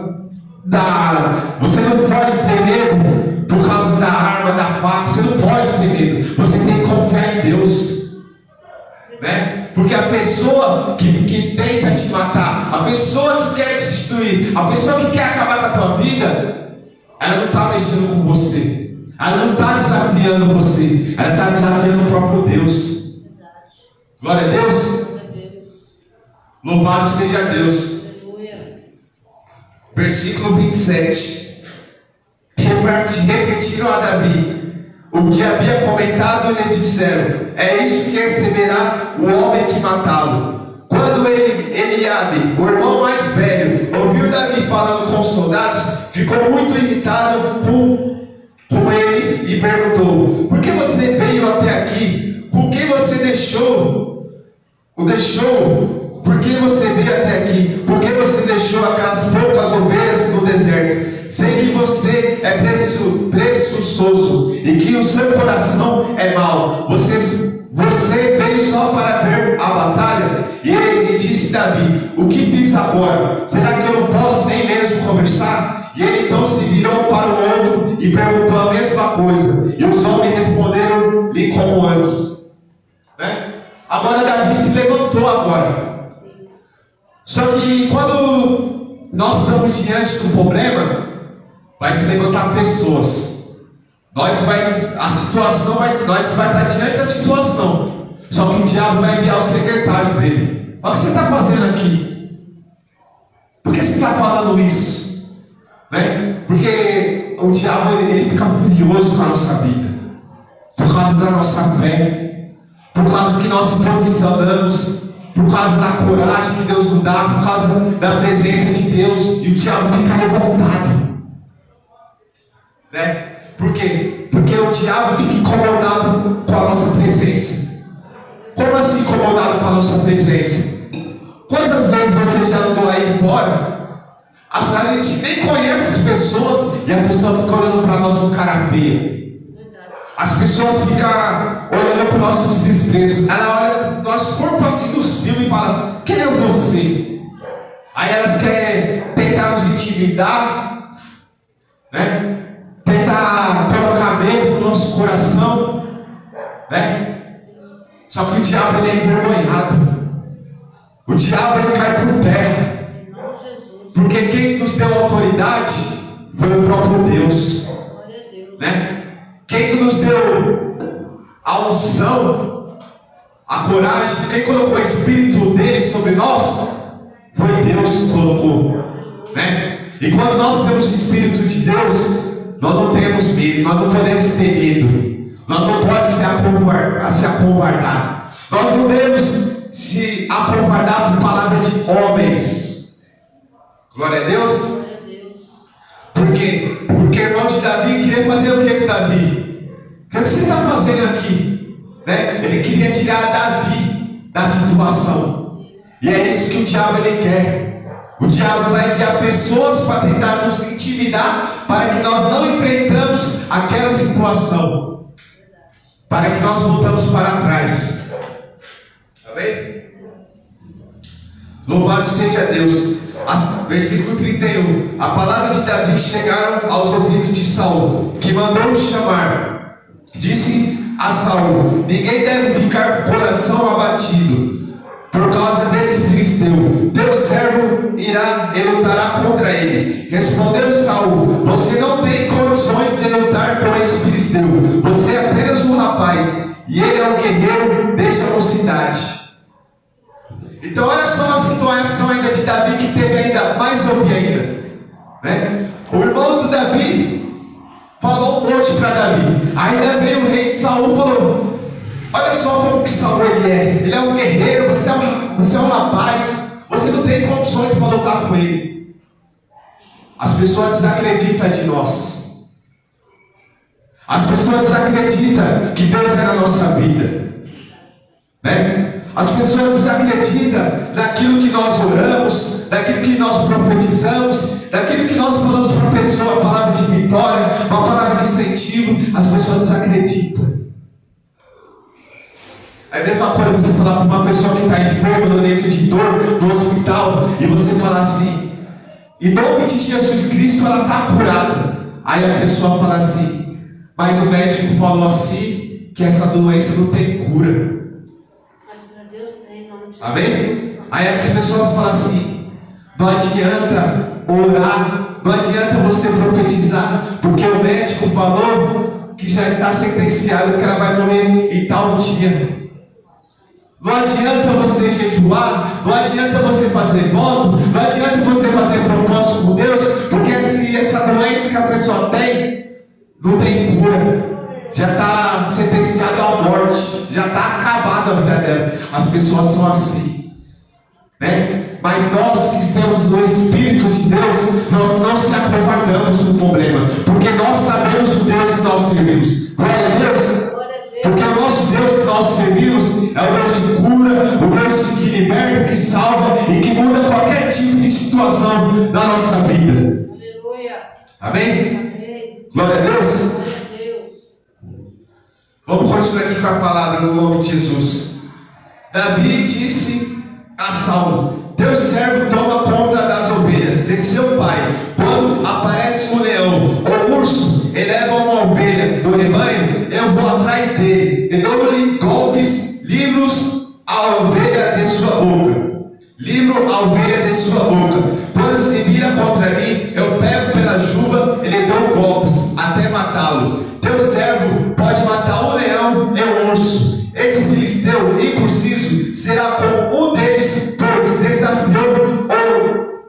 você não pode ter medo por causa da arma, da faca. Você não pode ter medo. Você tem que confiar em Deus, né? Porque a pessoa que tenta te matar, a pessoa que quer te destruir, a pessoa que quer acabar com a tua vida, ela não está mexendo com você. Ela não está desafiando você. Ela está desafiando o próprio Deus. Glória a Deus. Louvado seja Deus. Versículo 27. Repetiram a Davi o que havia comentado, e lhes disseram: é isso que receberá o homem que matá-lo. Quando Eliabe, o irmão mais velho, ouviu Davi falando com os soldados, ficou muito irritado com ele e perguntou: por que você veio até aqui? Por que você Por que você veio até aqui? Por que você deixou aquelas poucas ovelhas no deserto? Sei que você é presunçoso e que o seu coração é mau. Você veio só para ver a batalha? E ele disse a Davi: o que fiz agora? Será que eu não posso nem mesmo conversar? E ele então se virou para o outro e perguntou a mesma coisa. E os homens responderam-lhe como antes, né? Agora Davi se levantou agora. Só que quando nós estamos diante do problema, vai se levantar pessoas. Nós vai estar diante da situação. Só que o diabo vai enviar os secretários dele. Olha o que você está fazendo aqui. Por que você está falando isso? Né? Porque o diabo ele fica furioso com a nossa vida. causa da nossa fé, por causa do que nós se posicionamos, por causa da coragem que Deus nos dá, por causa da presença de Deus, e o diabo fica revoltado, né? Por quê? Porque o diabo fica incomodado com a nossa presença. Como assim incomodado com a nossa presença? Quantas vezes você já andou aí fora? A gente nem conhece as pessoas e a pessoa fica olhando para nós com cara feia. As pessoas ficam olhando para nós com desprezo. Ela olha nosso corpo assim nos filmes e fala: quem é você? Aí elas querem tentar nos intimidar, né? Tentar colocar medo no nosso coração, né? Só que o diabo ele é envergonhado. O diabo ele cai por terra. Porque quem nos deu autoridade foi o próprio Deus, né? Quem nos deu a unção, a coragem, quem colocou o Espírito dele sobre nós, foi Deus que colocou, né? E quando nós temos o Espírito de Deus, nós não temos medo, nós não podemos ter medo, nós não podemos se acovardar, nós não podemos se acovardar por palavra de homens. Glória a Deus. Por quê? Porque o irmão de Davi queria fazer o que com Davi? O que você está fazendo aqui? Né? Ele queria tirar Davi da situação. E é isso que o diabo ele quer. O diabo vai enviar pessoas para tentar nos intimidar, para que nós não enfrentamos aquela situação, para que nós voltamos para trás. Amém? Louvado seja Deus. Versículo 31. A palavra de Davi chegaram aos ouvidos de Saul, que mandou chamar. Disse a Saul: ninguém deve ficar com o coração abatido por causa desse filisteu. Teu servo irá e lutará contra ele. Respondeu Saul: você não tem condições de lutar com esse filisteu. Você é apenas um rapaz, e ele é um guerreiro desde a mocidade. Então olha só a situação ainda de Davi, que teve ainda mais ouvi ainda, né? O irmão do Davi falou um monte para Davi. Ainda veio o rei Saul e falou: olha só como que Saul ele é um guerreiro, você é um rapaz, você não tem condições para lutar com ele. As pessoas desacreditam de nós. As pessoas desacreditam que Deus é na nossa vida, né? As pessoas desacreditam daquilo que nós oramos, daquilo que nós profetizamos, daquilo que nós falamos para a pessoa, a palavra de vitória, uma palavra de incentivo. As pessoas desacreditam. É a mesma coisa você falar para uma pessoa que está enferma, no leito de dor, no hospital, e você falar assim: em nome de Jesus Cristo ela está curada. Aí a pessoa fala assim: mas o médico falou assim, que essa doença não tem cura. Amém? Aí as pessoas falam assim: não adianta orar, não adianta você profetizar, porque o médico falou que já está sentenciado, que ela vai morrer em tal dia. Não adianta você jejuar, não adianta você fazer voto, não adianta você fazer propósito com Deus, porque se essa doença que a pessoa tem, não tem cura. Já está sentenciado à morte, já está acabada a vida dela. As pessoas são assim, né? Mas nós que estamos no Espírito de Deus, nós não se acovardamos no problema, porque nós sabemos o Deus que nós servimos. Glória a Deus. Porque o nosso Deus que nós servimos é o Deus de cura, o Deus que liberta, que salva e que muda qualquer tipo de situação da nossa vida. Aleluia. Amém? Amém. Glória a Deus. Vamos continuar aqui com a palavra no nome de Jesus. Davi disse a Saul: teu servo toma conta das ovelhas de seu pai. Quando aparece um leão ou urso e leva uma ovelha do rebanho, eu vou atrás dele e dou-lhe golpes, livros a ovelha de sua boca. Livro a ovelha de sua boca. Quando se vira contra mim, eu pego pela juba e lhe dou golpes até matá-lo. Teu servo pode matar um leão e um urso. Esse filisteu incircunciso será como um deles, pois desafiou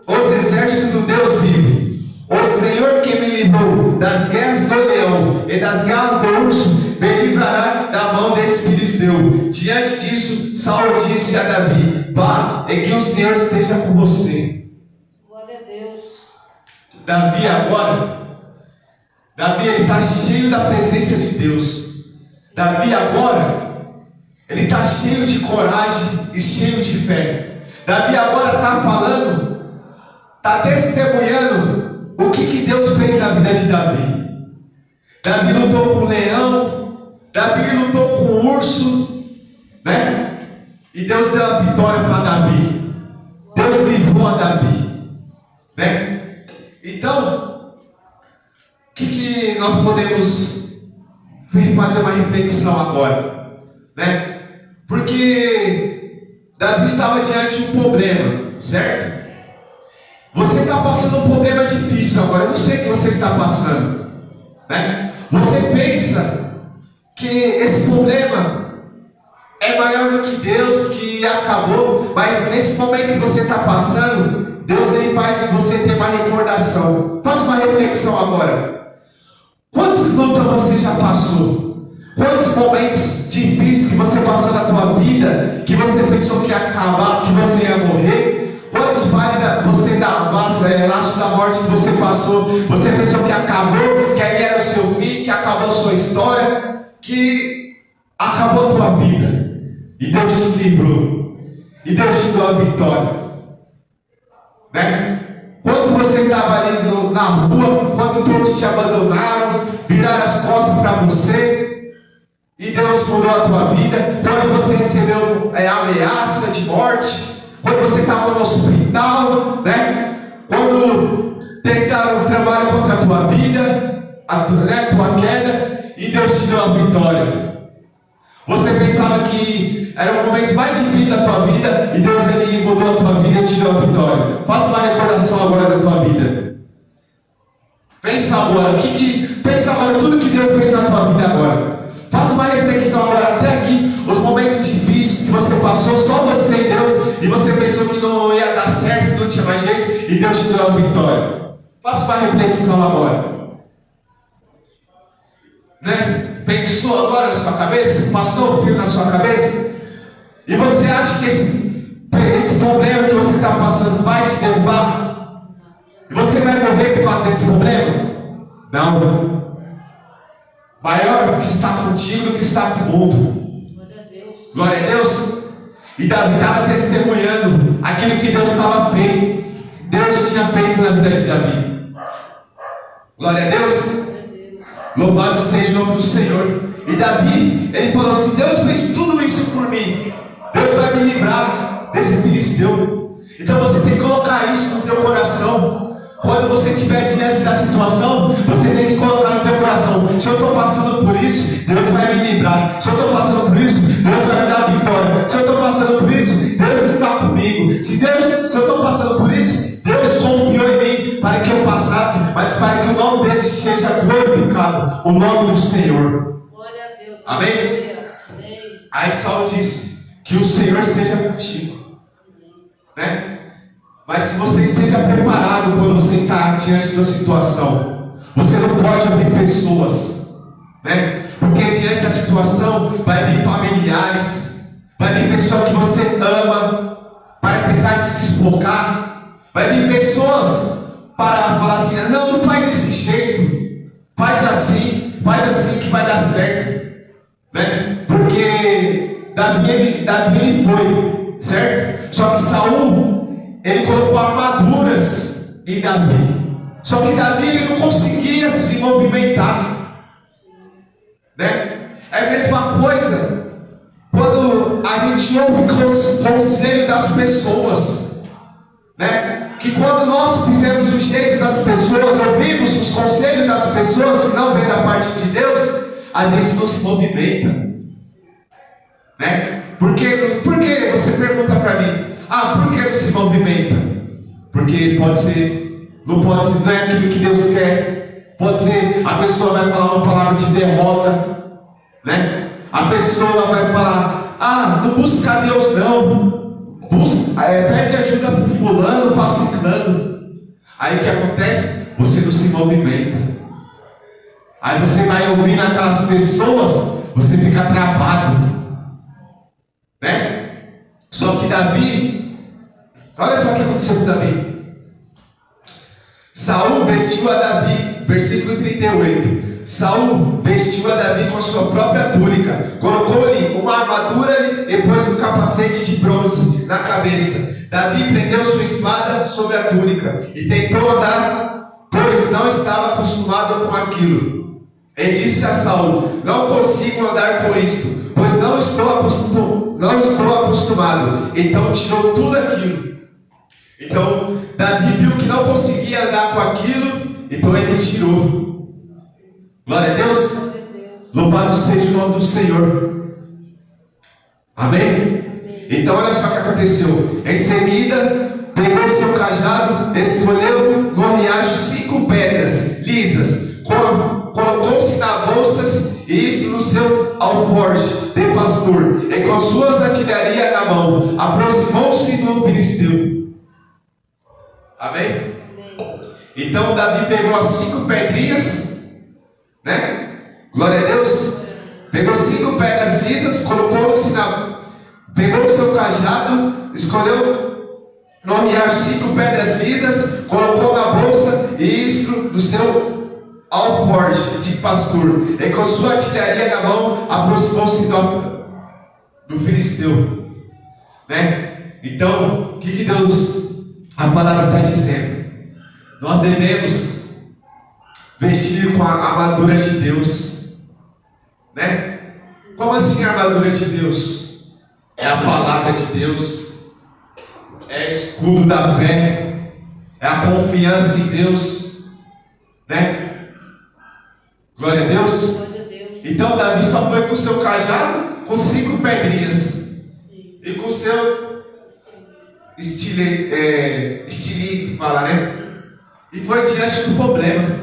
os exércitos do Deus vivo. O Senhor que me livrou das guerras do leão e das garras do urso me livrará disse a Davi: vá, e que o Senhor esteja com você. Glória a Deus. Davi ele está cheio da presença de Deus. Davi agora, ele está cheio de coragem e cheio de fé. Davi agora está falando, está testemunhando o que Deus fez na vida de Davi. Davi lutou com o leão, Davi lutou com o urso, né? E Deus deu a vitória para Davi. Deus livrou a Davi, né? Então, o que nós podemos fazer uma reflexão agora, né? Porque Davi estava diante de um problema, certo? Você está passando um problema difícil agora. Eu não sei o que você está passando, né? Você pensa que esse problema é maior do que Deus, que acabou, mas nesse momento que você está passando, Deus ele faz você ter uma recordação. Faça uma reflexão agora. Quantas lutas você já passou? Quantos momentos difíceis que você passou na tua vida, que você pensou que ia acabar, que você ia morrer? Quantos vales você laço da morte que você passou? Você pensou que acabou, que aí era o seu fim, que acabou a sua história, que acabou a tua vida. E Deus te livrou. E Deus te deu a vitória, né? Quando você estava ali na rua, quando todos te abandonaram, viraram as costas para você, e Deus mudou a tua vida. Quando você recebeu ameaça de morte, quando você estava no hospital, né? Quando tentaram trabalhar contra a tua vida, tua queda, e Deus te deu a vitória. Você pensava que era o momento mais difícil da tua vida, e Deus ele mudou a tua vida e te deu a vitória. Faça uma recordação agora da tua vida. Pensa agora, pensa agora tudo que Deus fez na tua vida agora. Faça uma reflexão agora até aqui, os momentos difíceis que você passou, só você e Deus, e você pensou que não ia dar certo, que não tinha mais jeito, e Deus te deu a vitória. Faça uma reflexão agora, né? Pensou agora na sua cabeça? Passou o fio na sua cabeça? E você acha que esse problema que você está passando vai te derrubar? E você vai morrer por causa desse problema? Não. Maior que está contigo que está com o mundo. Glória a Deus. Glória a Deus. E Davi estava testemunhando aquilo que Deus estava feito. Deus tinha feito na vida de Davi. Glória a Deus. Louvado seja o nome do Senhor. E Davi, ele falou assim: Deus fez tudo isso por mim. Deus vai me livrar desse filisteu. Então você tem que colocar isso no teu coração. Quando você estiver diante da situação, você tem que colocar no teu coração: se eu estou passando por isso, Deus vai me livrar. Se eu estou passando por isso, Deus vai me dar a vitória. Se eu estou passando por isso, Deus está comigo. Se eu estou passando por isso, Deus confiou em mim para que eu passasse, mas para que o nome dele seja glorificado, o nome do Senhor. Glória a Deus. Amém? Aí Saul disse: que o Senhor esteja contigo, né? Mas se você esteja preparado quando você está diante de uma situação, você não pode abrir pessoas, né? Porque diante da situação vai vir familiares, vai vir pessoas que você ama para tentar te desfocar, vai vir pessoas para falar assim: não faz desse jeito, faz assim que vai dar certo, né? Porque Davi ele foi, certo? Só que Saul, ele colocou armaduras em Davi. Só que Davi ele não conseguia se movimentar, né? É a mesma coisa quando a gente ouve o conselho das pessoas, né? Que quando nós fizemos o jeito das pessoas, ouvimos os conselhos das pessoas que não vem da parte de Deus, a gente não se movimenta, né? Por que você pergunta para mim: por que não se movimenta? Porque não é aquilo que Deus quer. Pode ser, a pessoa vai falar uma palavra de derrota, né? A pessoa vai falar: não busca Deus não. Pede ajuda para fulano, para ciclano. Aí o que acontece? Você não se movimenta. Aí você vai ouvindo aquelas pessoas, você fica travado, né? Só que Davi, olha só o que aconteceu com Davi. Saul vestiu a Davi, versículo 38. Saul vestiu a Davi com a sua própria túnica, colocou-lhe uma armadura e pôs um capacete de bronze na cabeça. Davi prendeu sua espada sobre a túnica e tentou andar, pois não estava acostumado com aquilo. E disse a Saul: não consigo andar com isto, pois não estou acostumado. Então tirou tudo aquilo. Então Davi viu que não conseguia andar com aquilo, então ele tirou. Glória a Deus. Louvado seja o nome do Senhor. Amém? Então olha só o que aconteceu. Em seguida, pegou seu cajado, escolheu no riacho 5 pedras lisas, colocou-se na bolsas e isso no seu alforje de pastor, e com suas artilharias na mão, aproximou-se do filisteu. Amém? Então Davi pegou as 5 pedrinhas, né? Glória a Deus. Pegou 5 pedras lisas, pegou o seu cajado, escolheu no riacho 5 pedras lisas, colocou na bolsa e isso no seu alforje de pastor, e com sua artilharia na mão, aproximou-se do filisteu, né? Então, o que Deus, a palavra está dizendo? Nós devemos vestir com a armadura de Deus, né? Como assim a armadura de Deus? É a palavra de Deus, é o escudo da fé, é a confiança em Deus, né? Glória a Deus. Então Davi só foi com o seu cajado, com 5 pedrinhas e com o seu estilingue, fala, né? E foi diante do problema.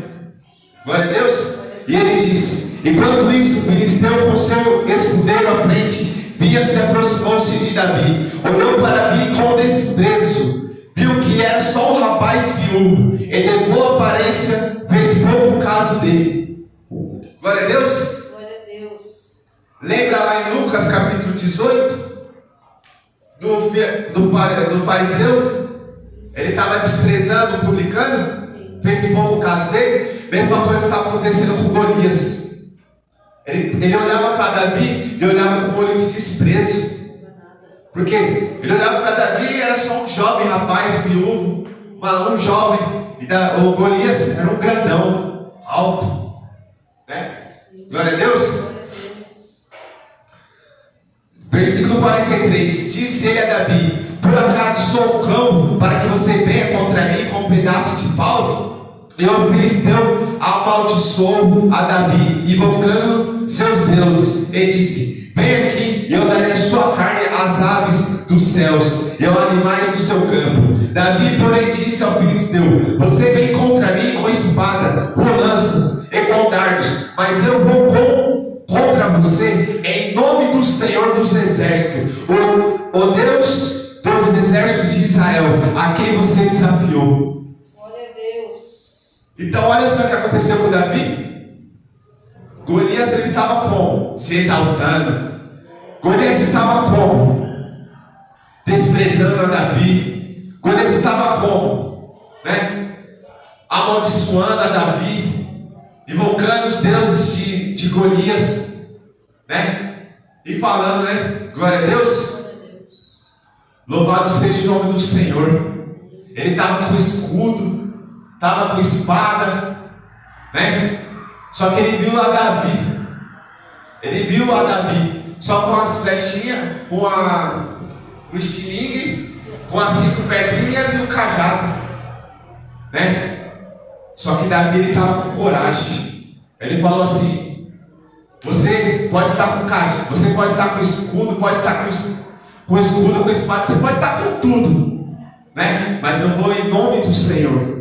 Glória a Deus. E ele disse: enquanto isso, o filisteu com seu escudeiro à frente se aproximou-se de Davi, olhou para Davi com desprezo, viu que era só um rapaz viúvo e de boa aparência, fez pouco caso dele. Glória a Deus. Glória a Deus. Lembra lá em Lucas capítulo 18 do fariseu? Ele estava desprezando o publicano. Sim. Fez pouco caso dele. Mesma coisa estava acontecendo com Golias. Ele olhava para Davi e olhava com um olho de desprezo. Por quê? Ele olhava para Davi e era só um jovem rapaz viúvo, um jovem. E o Golias era um grandão, alto, né? Glória a Deus. Versículo 43. Disse ele a Davi: por acaso sou um cão para que você venha contra mim com um pedaço de pau? E o filisteu amaldiçoou a Davi, invocando seus deuses, e disse: vem aqui, e eu darei a sua carne às aves dos céus e aos animais do seu campo. Davi, porém, disse ao filisteu: você vem contra mim com espada, com lanças e com dardos, mas eu vou contra você em nome do Senhor dos Exércitos, o Deus dos exércitos de Israel, a quem você desafiou. Então olha só o que aconteceu com Davi. Golias, ele estava como? Se exaltando. Golias estava como? Desprezando a Davi. Golias estava como? Né? Amaldiçoando a Davi, invocando os deuses de Golias, né? E falando, né? Glória a Deus. Louvado seja o nome do Senhor. Ele estava com escudo, estava com espada, né? Só que ele viu a Davi. Ele viu a Davi só com as flechinhas, com o estilingue, com as 5 pedrinhas e o cajado, né? Só que Davi, ele estava com coragem. Ele falou assim: você pode estar com cajado, você pode estar com escudo, pode estar com escudo, com espada, você pode estar com tudo, né? Mas eu vou em nome do Senhor.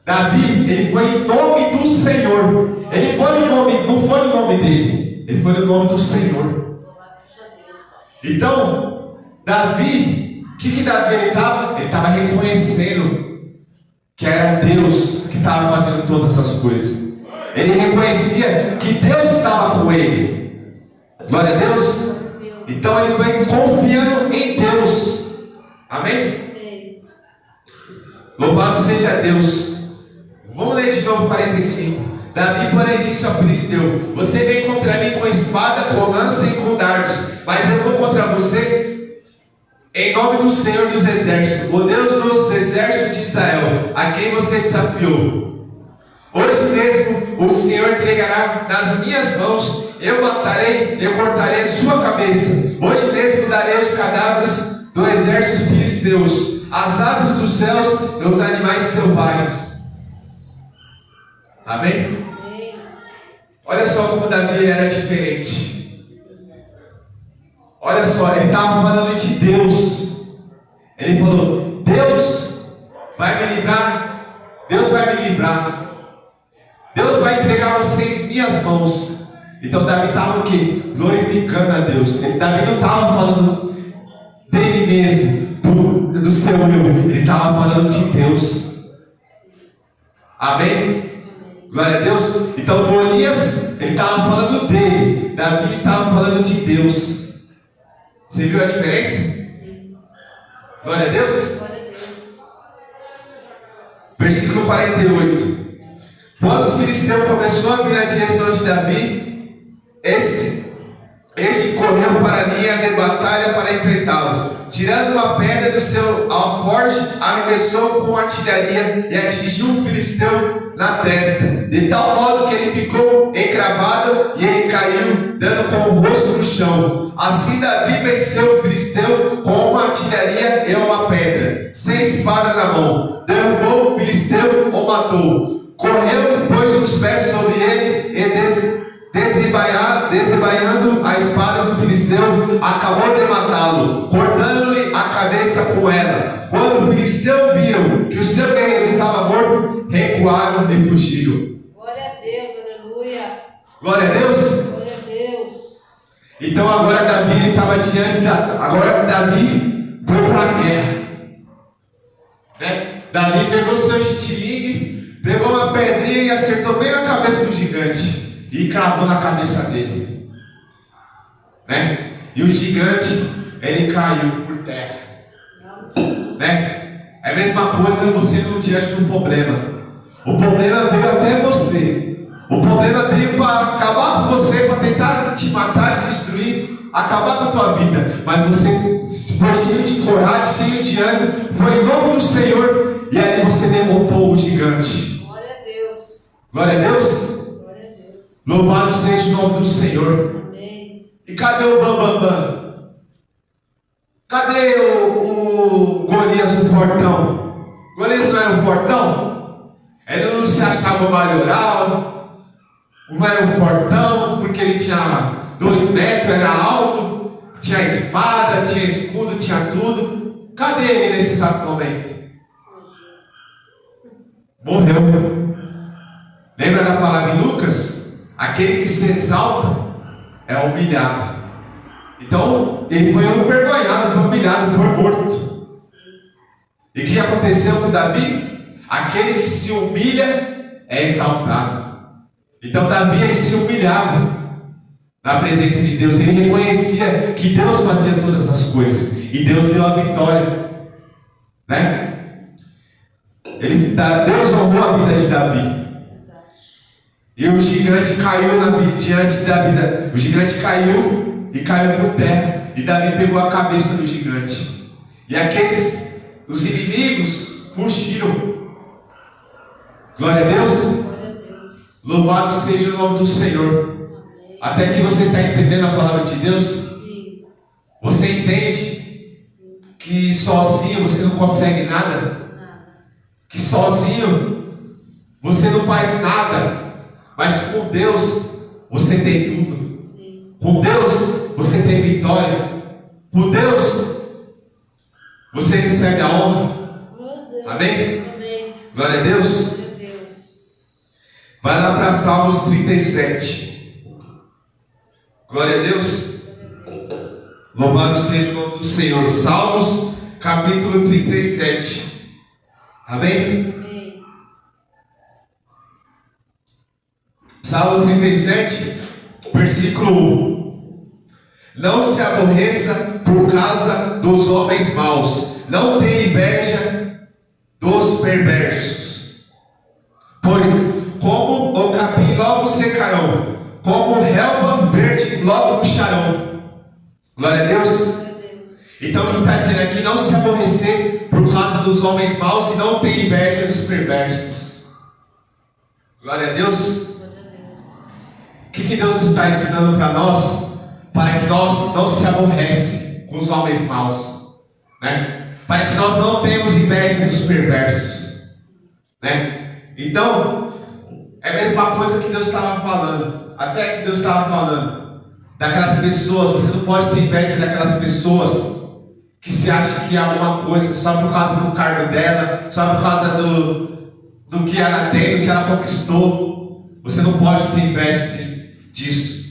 Davi, ele foi em nome do Senhor. Ele foi em nome, não foi no nome dele, ele foi no nome do Senhor. Então, Davi, o que Davi ele estava? Ele estava reconhecendo que era Deus que estava fazendo todas as coisas. Ele reconhecia que Deus estava com ele. Glória a Deus. Então ele vai confiando em Deus. Amém? Amém. Louvado seja Deus. Vamos ler de novo 45. Davi, porém, disse ao filisteu: você vem contra mim com espada, com lança e com dardos, mas eu vou contra você em nome do Senhor dos Exércitos, o Deus dos Exércitos de Israel, a quem você desafiou. Hoje mesmo o Senhor entregará nas minhas mãos, eu matarei e cortarei a sua cabeça. Hoje mesmo darei os cadáveres do exército filisteus, as aves dos céus e os animais selvagens. Amém? Amém. Olha só como Davi era diferente. Olha só, ele estava falando de Deus. Ele falou: Deus vai me livrar. Deus vai me livrar. Deus vai entregar vocês em minhas mãos. Então Davi estava o quê? Glorificando a Deus. Davi não estava falando dele mesmo, do seu eu. Ele estava falando de Deus. Amém? Glória a Deus. Então Golias, ele estava falando dele. Davi estava falando de Deus. Você viu a diferença? Sim. Glória a Deus. Glória a Deus. Versículo 48. Quando os filisteus começou a vir na direção de Davi, este correu para a linha de batalha para enfrentá-lo. Tirando uma pedra do seu alforje, arremessou com artilharia e atingiu o filisteu na testa, de tal modo que ele ficou encravado e ele caiu, dando com o rosto no chão. Assim Davi venceu o filisteu com uma artilharia e uma pedra, sem espada na mão. Derrubou o filisteu ou matou. Correu, pôs os pés sobre ele e desembainhando a espada do filisteu, acabou de matá-lo, cortando-lhe a cabeça com ela. Quando os filisteus viram que o seu guerreiro estava morto, recuaram e fugiram. Glória a Deus, aleluia. Glória a Deus. Glória a Deus. Então agora Davi estava diante da. Agora Davi foi para a guerra. Né? Davi pegou seu estilingue, pegou uma pedrinha e acertou bem na cabeça do gigante. E cravou na cabeça dele. Né? E o gigante, ele caiu por terra. Né? É a mesma coisa você no diante de um problema. O problema veio até você. O problema veio para acabar com você, para tentar te matar, te destruir, acabar com a tua vida. Mas você foi cheio de coragem, cheio de ânimo, foi em nome do Senhor, e aí você derrotou o gigante. Glória a Deus. Glória a Deus. Glória a Deus. Louvado seja o nome do Senhor. Amém. E cadê o Bambambam? Cadê o Golias, o fortão? Golias não era um fortão? Ele não se achava maioral, não era um fortão, porque ele tinha 2 metros, era alto, tinha espada, tinha escudo, tinha tudo. Cadê ele nesse exato momento? Morreu. Lembra da palavra em Lucas? Aquele que se exalta é humilhado. Então, ele foi envergonhado, foi humilhado, foi morto. E o que aconteceu com Davi? Aquele que se humilha é exaltado. Então, Davi ele se humilhava na presença de Deus. Ele reconhecia que Deus fazia todas as coisas. E Deus deu a vitória. Né? Deus honrou a vida de Davi. E o gigante caiu diante da vida. O gigante caiu e caiu por terra. E Davi pegou a cabeça do gigante. E os inimigos fugiram. Glória a Deus. Glória a Deus. Louvado seja o nome do Senhor. Amém. Até que você está entendendo a palavra de Deus. Sim. Você entende que sozinho você não consegue nada. Nada. Que sozinho você não faz nada. Mas com Deus você tem tudo. Sim. Com Deus você tem vitória. Com Deus você recebe a honra. Glória a Deus. Amém? Amém. Glória a Deus. Glória a Deus. Vai lá para Salmos 37. Glória a Deus. Louvado seja o nome do Senhor. Salmos capítulo 37. Amém? Amém. Salmos 37, versículo 1. Não se aborreça por causa dos homens maus. Não tenha inveja dos perversos. Pois como o capim logo secarão, como relva verde logo murcharão. Glória a Deus. Então o que está dizendo aqui? Não se aborrecer por causa dos homens maus e não ter inveja dos perversos. Glória a Deus. O que Deus está ensinando para nós? Para que nós não se aborrece com os homens maus, né? Para que nós não tenhamos inveja dos perversos, né? Então, é a mesma coisa que Deus estava falando. Até que Deus estava falando daquelas pessoas. Você não pode ter inveja daquelas pessoas que se acham que é alguma coisa só por causa do cargo dela, só por causa do que ela tem, do que ela conquistou. Você não pode ter inveja disso.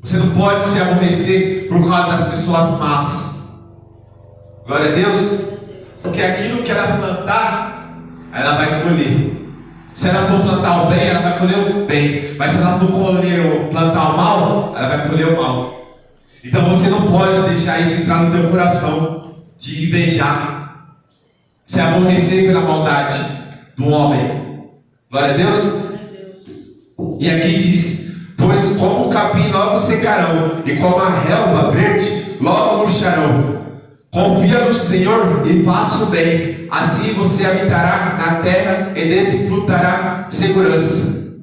Você não pode se aborrecer por causa das pessoas más. Glória a Deus. Porque aquilo que ela plantar, ela vai colher. Se ela for plantar o bem, ela vai colher o bem. Mas se ela for plantar o mal, ela vai colher o mal. Então você não pode deixar isso entrar no teu coração, de invejar, se aborrecer pela maldade do homem. Glória a Deus. E aqui diz: pois como o capim logo secarão, e como a relva verde logo murcharão. Confia no Senhor e faça o bem, assim você habitará na terra e desfrutará segurança.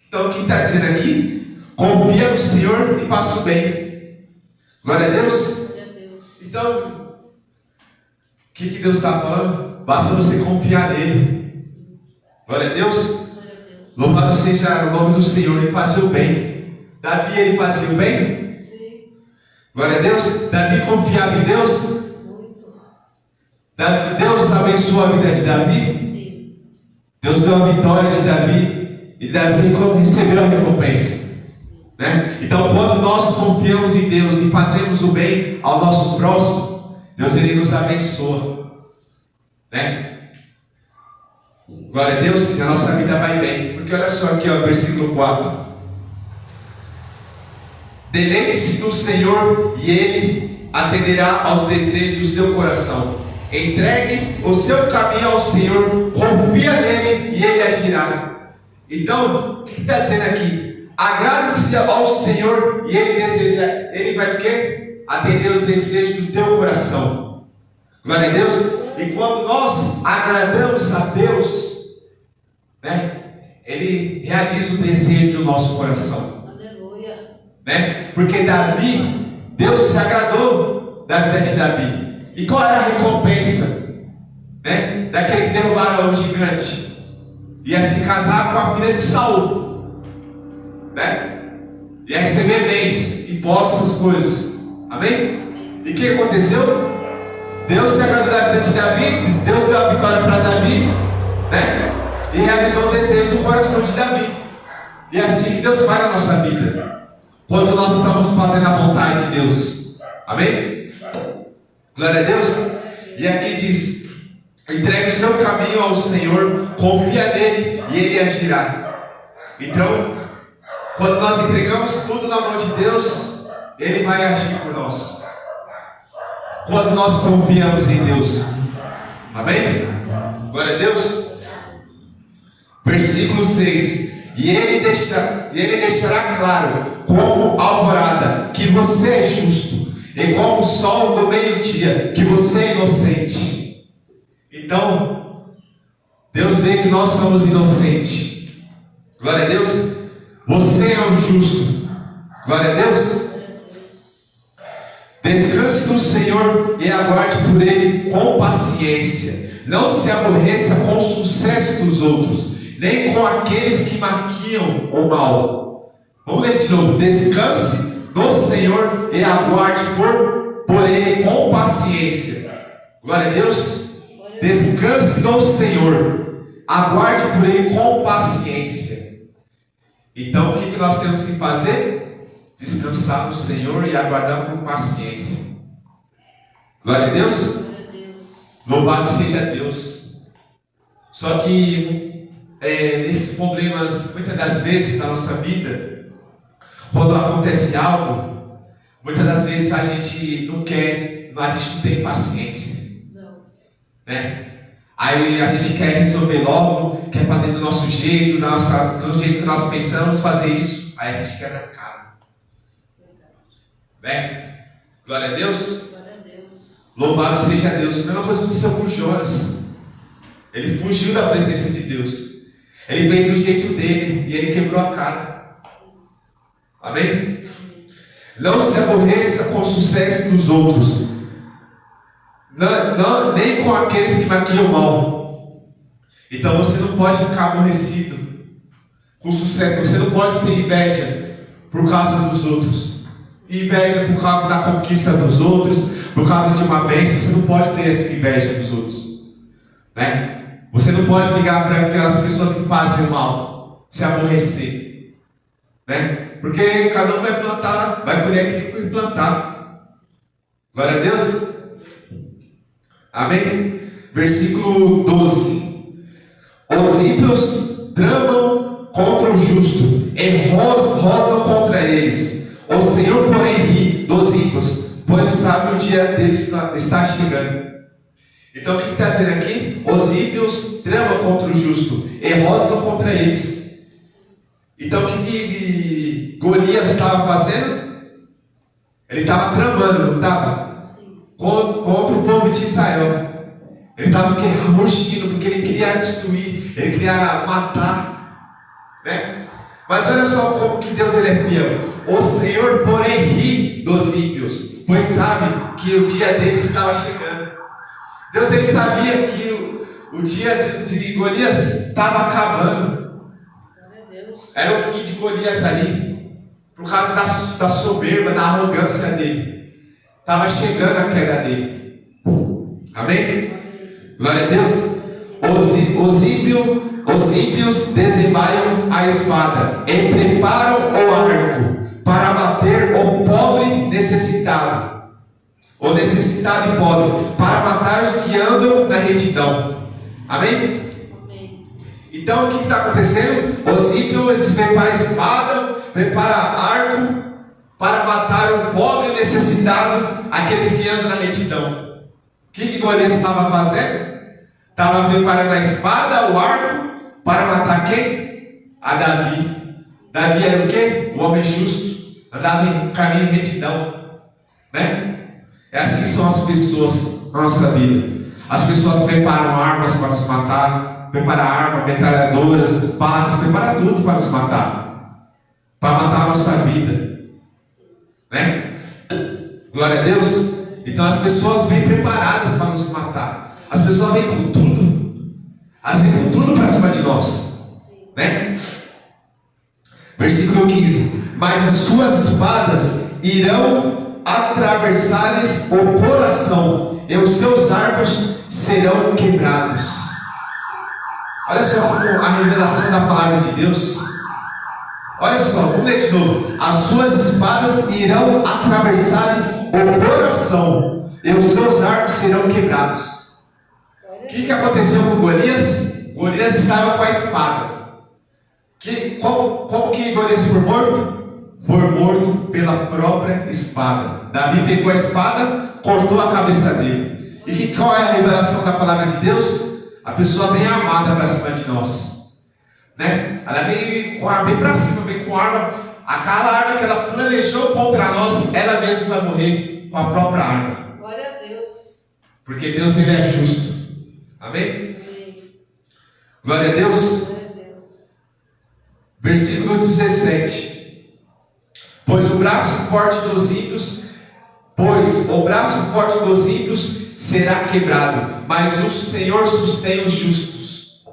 Então o que está dizendo aqui? Confia no Senhor e faça o bem. Glória a Deus. Então, o que Deus está falando? Basta você confiar nele. Glória a Deus. Louvado seja o nome do Senhor e fazer o bem. Davi, ele fazia o bem? Sim. Glória a Deus. Davi confiava em Deus? Muito. Deus abençoou a vida de Davi? Sim. Deus deu a vitória de Davi. E Davi recebeu a recompensa. Né? Então, quando nós confiamos em Deus e fazemos o bem ao nosso próximo, Deus ele nos abençoa. Né? Glória a Deus, e a nossa vida vai bem. Porque olha só aqui, ó, versículo 4. Deleite-se no Senhor e Ele atenderá aos desejos do seu coração. Entregue o seu caminho ao Senhor, confia nele e Ele agirá. Então, o que está dizendo aqui? Agrade-se ao Senhor e Ele vai o quê? Atender os desejos do teu coração. Glória a Deus. E quando nós agradamos a Deus, né, Ele realiza o desejo do nosso coração. Aleluia. Né? Porque Davi, Deus se agradou da vida de Davi. E qual era a recompensa? Né? Daquele que derrubaram o gigante. Ia se casar com a filha de Saul. Né? Ia receber bens, impostos, coisas. Amém? E o que aconteceu? Deus se agradou da vida de Davi. Deus deu a vitória para Davi. Né? E realizou o desejo do coração de Davi. E é assim que Deus faz na nossa vida, quando nós estamos fazendo a vontade de Deus. Amém? Glória a Deus. E aqui diz: entregue o seu caminho ao Senhor, confia nele e Ele agirá. Então, quando nós entregamos tudo na mão de Deus, Ele vai agir por nós. Quando nós confiamos em Deus. Amém? Glória a Deus. Versículo 6. E ele deixará claro, como alvorada, que você é justo, e como o sol do meio-dia, que você é inocente. Então, Deus vê que nós somos inocentes. Glória a Deus. Você é o justo. Glória a Deus. Descanse no Senhor e aguarde por Ele com paciência. Não se aborreça com o sucesso dos outros, nem com aqueles que maquiam o mal. Vamos ler de novo. Descanse no Senhor e aguarde por Ele com paciência. Glória a Deus. Descanse no Senhor, aguarde por Ele com paciência. Então, o que nós temos que fazer? Descansar no Senhor e aguardar com paciência. Glória a Deus. Louvado seja Deus. Só que nesses problemas, muitas das vezes na nossa vida, quando acontece algo, Muitas das vezes a gente não quer, a gente não tem paciência, Não. né? Aí a gente quer resolver logo, quer fazer do nosso jeito, do jeito que nós pensamos fazer isso. Aí a gente quebra a cara, né? Glória a Deus. Glória a Deus. Louvado seja Deus. A mesma coisa aconteceu com Jonas. Ele fugiu da presença de Deus. Ele fez do jeito dele e ele quebrou a cara. Amém? Não se aborreça com o sucesso dos outros, nem com aqueles que maquiam mal. Então você não pode ficar aborrecido com o sucesso. Você não pode ter inveja por causa dos outros. Inveja por causa da conquista dos outros, por causa de uma bênção. Você não pode ter essa inveja dos outros, né? Você não pode ligar para aquelas pessoas que fazem o mal, se aborrecer, né? Porque cada um vai plantar, vai colher aquilo que plantar. Glória a Deus. Amém? Versículo 12. Os ímpios tramam contra o justo e rosnam contra eles. O Senhor, porém, ri dos ímpios, pois sabe o dia deles está chegando. Então o que está dizendo aqui? Os ímpios tramam contra o justo e rosnam contra eles. Então o que Golias estava fazendo? Ele estava tramando, não estava? Contra o povo de Israel. Ele estava rugindo, porque ele queria destruir, ele queria matar, né? Mas olha só como que Deus ele é fiel. O Senhor, porém, ri dos ímpios, pois sabe que o dia deles estava chegando. Deus ele sabia que o dia de Golias estava acabando. Era o fim de Golias ali, por causa da soberba, da arrogância dele. Estava chegando a queda dele. Amém? Glória a Deus. Os ímpios desembainham a espada e preparam o arco para bater o pobre necessitado. O necessitado e pobre, para matar os que andam na retidão. Amém? Amém. Então o que está acontecendo? Os ímpios preparam espada, preparam arco para matar o pobre necessitado, aqueles que andam na retidão. O que Golias estava fazendo? Estava preparando a espada, o arco, para matar quem? A Davi. Davi era o quê? O homem justo, andava em caminho de retidão, né? É assim que são as pessoas na nossa vida. As pessoas preparam armas para nos matar, preparam armas, metralhadoras, balas, preparam tudo para nos matar, para matar a nossa vida, né? Glória a Deus. Então as pessoas vêm preparadas para nos matar. As pessoas vêm com tudo. Elas vêm com tudo para cima de nós, né? Versículo 15. Mas as suas espadas irão atravessar-lhes o coração, e os seus arcos serão quebrados. Olha só como a revelação da palavra de Deus. Olha só, vamos ler de novo. As suas espadas irão atravessar o coração, e os seus arcos serão quebrados. O que aconteceu com Golias? Golias estava com a espada. Como que Golias foi morto? Foi morto pela própria espada. Davi pegou a espada, cortou a cabeça dele. E qual é a revelação da palavra de Deus? A pessoa vem armada para cima de nós, né? Ela vem com arma, vem para cima, vem com arma. Aquela arma que ela planejou contra nós, ela mesma vai morrer com a própria arma. Glória a Deus. Porque Deus ele é justo. Amém? Glória a Deus. Glória a Deus. Versículo 17. Pois o braço forte dos ímpios será quebrado, mas o Senhor sustém os justos.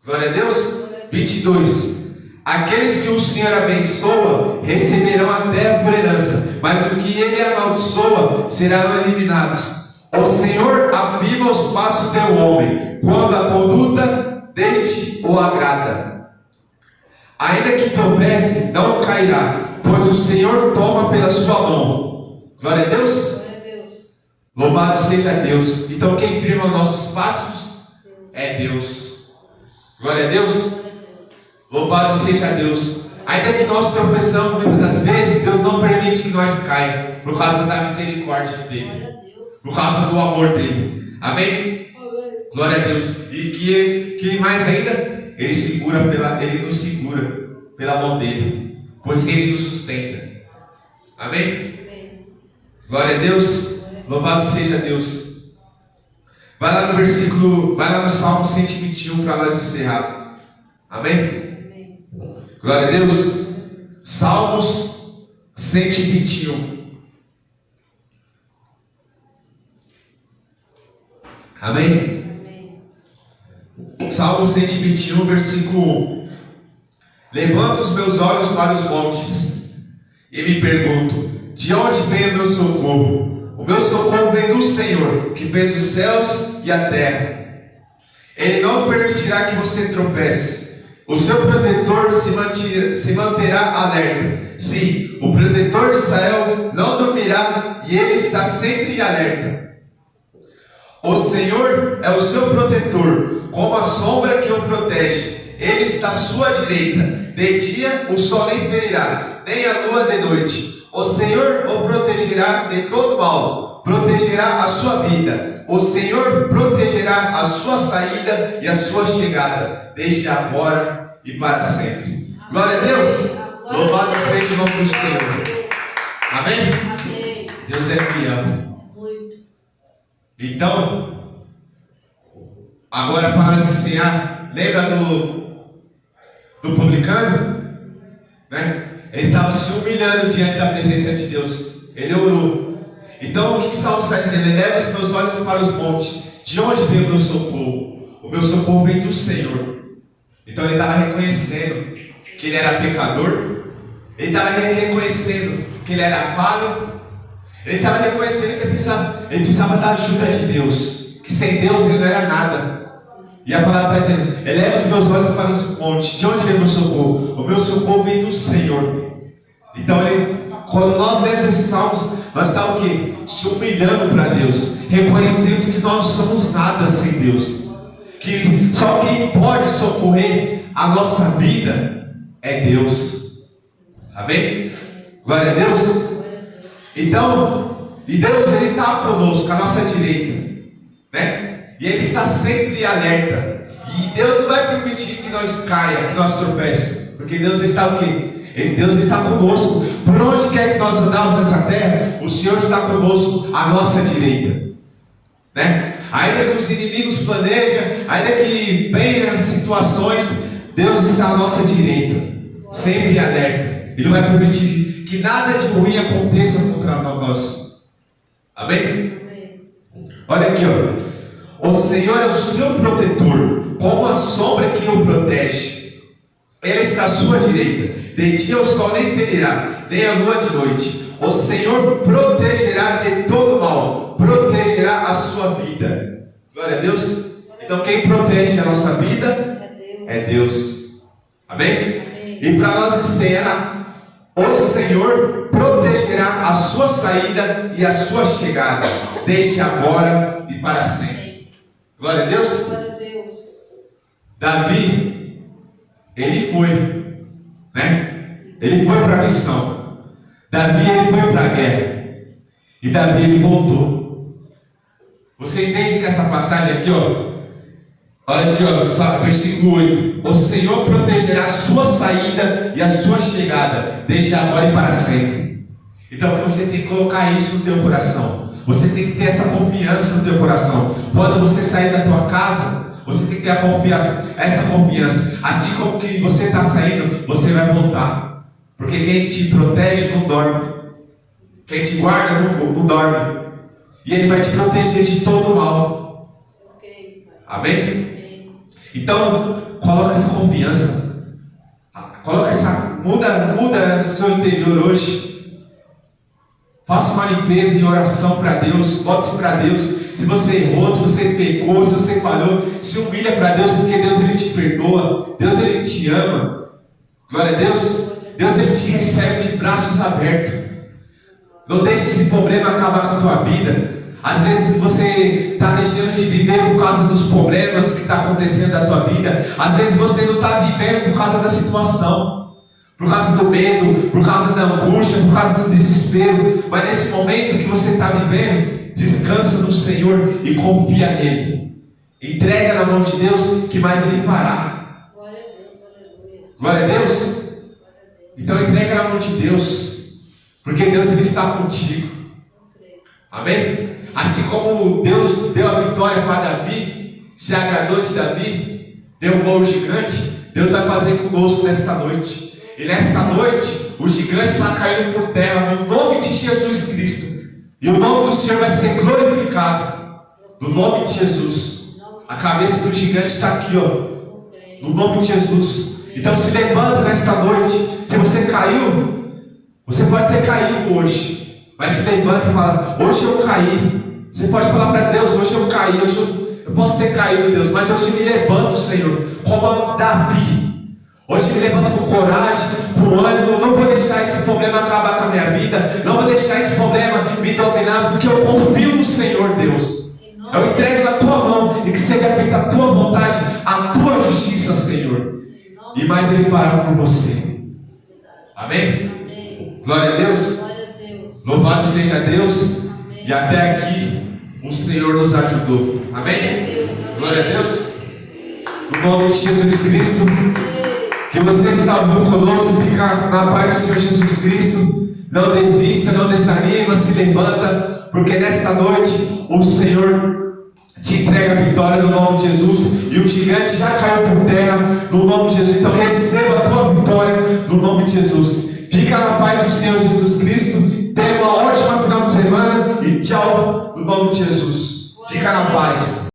Glória a Deus. 22. Aqueles que o Senhor abençoa receberão a terra por herança, mas o que ele amaldiçoa serão eliminados. O Senhor afirma os passos do homem, quando a conduta deste o agrada. Ainda que tropeça, não cairá, pois o Senhor toma pela sua mão. Glória a Deus. Glória a Deus. Louvado seja Deus. Então quem firma os nossos passos é Deus. Glória a Deus. Louvado seja Deus. Ainda que nós tropeçamos muitas das vezes, Deus não permite que nós caia, por causa da misericórdia dele, Glória a Deus. por causa do amor dele. Amém? Glória a Deus. E que mais ainda? Ele nos segura pela mão dele, pois ele nos sustenta. Amém? Amém. Glória a Deus. Louvado seja Deus. Vai lá no Salmo 121 para nós encerrar. Amém? Amém. Glória a Deus. Salmos 121. Amém? Salmo 121, versículo 1. Levanto os meus olhos para os montes e me pergunto: de onde vem o meu socorro? O meu socorro vem do Senhor, que fez os céus e a terra. Ele não permitirá que você tropece. O seu protetor se manterá alerta. Sim, o protetor de Israel não dormirá e ele está sempre alerta. O Senhor é o seu protetor, como a sombra que o protege. Ele está à sua direita. De dia o sol nem ferirá, nem a lua de noite. O Senhor o protegerá de todo mal, protegerá a sua vida. O Senhor protegerá a sua saída e a sua chegada, desde agora e para sempre. Glória a Deus. Louvado seja o nome do Senhor. Amém? Amém. Deus é fiel. Muito. Então, agora para nós ensinar, lembra do publicano? Né? Ele estava se humilhando diante da presença de Deus. Ele orou. Então, o que o Salmo está dizendo? Eleva os meus olhos para os montes. De onde vem o meu socorro? O meu socorro vem do Senhor. Então, ele estava reconhecendo que ele era pecador. Ele estava reconhecendo que ele era falho. Ele estava reconhecendo que ele precisava da ajuda de Deus. Que sem Deus ele não era nada. E a palavra está dizendo: eleva os meus olhos para os montes. De onde vem o meu socorro? O meu socorro vem do Senhor. Então, quando nós lemos esses salmos, nós estamos o quê? Se humilhando para Deus. Reconhecemos que nós não somos nada sem Deus. Que só quem pode socorrer a nossa vida é Deus. Amém? Glória a Deus. Então, e Deus ele está conosco, à nossa direita, né? E ele está sempre alerta. E Deus não vai permitir que nós caia, que nós tropece, porque Deus está o quê? Deus está conosco. Por onde quer que nós andamos nessa terra, o Senhor está conosco à nossa direita, né? Ainda que os inimigos planejam, ainda que venham as situações, Deus está à nossa direita, sempre alerta. Ele não vai permitir que nada de ruim aconteça contra nós. Amém? Amém. Olha aqui, ó. O Senhor é o seu protetor, como a sombra que o protege. Ele está à sua direita. De dia o sol nem ferirá, nem a lua de noite. O Senhor protegerá de todo mal, protegerá a sua vida. Glória a Deus. Então quem protege a nossa vida é Deus. Amém? Amém. E para nós ensinar, o Senhor protegerá a sua saída e a sua chegada, desde agora e para sempre. Glória a Deus. Glória a Deus. Davi, ele foi, né? Ele foi para a missão. Davi, ele foi para a guerra. E Davi, ele voltou. Você entende que essa passagem aqui, ó, olha aqui, ó, versículo 8. O Senhor protegerá a sua saída e a sua chegada, desde agora e para sempre. Então você tem que colocar isso no teu coração. Você tem que ter essa confiança no teu coração. Quando você sair da tua casa, você tem que ter a confiança, essa confiança. Assim como que você está saindo, você vai voltar. Porque quem te protege não dorme. Quem te guarda não dorme. E Ele vai te proteger de todo mal. Ok, Pai. Amém? Amém. Então, coloca essa confiança. Coloca essa. Muda o seu interior hoje. Faça uma limpeza em oração para Deus. Volte-se para Deus. Se você errou, se você pecou, se você falhou, se humilha para Deus, porque Deus ele te perdoa. Deus ele te ama. Glória a Deus. Deus ele te recebe de braços abertos. Não deixe esse problema acabar com a tua vida. Às vezes você está deixando de viver por causa dos problemas que está acontecendo na tua vida. Às vezes você não está vivendo por causa da situação. por causa do medo, por causa da angústia, por causa do desespero. Mas nesse momento que você está vivendo, descansa no Senhor e confia nele. Entrega na mão de Deus, que mais Ele fará. Glória a Deus, aleluia. Glória a Deus. Então entrega na mão de Deus, porque Deus Ele está contigo. Amém? Assim como Deus deu a vitória para Davi, se agradou de Davi, derrubou o gigante, Deus vai fazer conosco nesta noite. E nesta noite, o gigante está caindo por terra no nome de Jesus Cristo. E o nome do Senhor vai ser glorificado. No nome de Jesus. A cabeça do gigante está aqui, ó. No nome de Jesus. Então se levanta nesta noite. Se você caiu, você pode ter caído hoje. Mas se levanta e fala: hoje eu caí. Você pode falar para Deus: hoje eu caí. Hoje eu posso ter caído, Deus, mas hoje me levanto, Senhor, como Davi. Hoje me levanto com coragem, com ânimo. Não vou deixar esse problema acabar com a minha vida. Não vou deixar esse problema me dominar, porque eu confio no Senhor, Deus. Eu entrego na tua mão e que seja feita a tua vontade, a tua justiça, Senhor. E mais Ele fará por você. Amém? Amém. Glória a Deus. Glória a Deus. Louvado seja Deus. Amém. E até aqui o Senhor nos ajudou. Amém? Glória a Deus. No nome de Jesus Cristo. Que você está ouvindo conosco, fica na paz do Senhor Jesus Cristo. Não desista, não desanima, se levanta, porque nesta noite o Senhor te entrega a vitória no nome de Jesus. E o gigante já caiu por terra no nome de Jesus. Então receba a tua vitória no nome de Jesus. Fica na paz do Senhor Jesus Cristo. Tenha uma ótima final de semana e tchau no nome de Jesus. Fica na paz.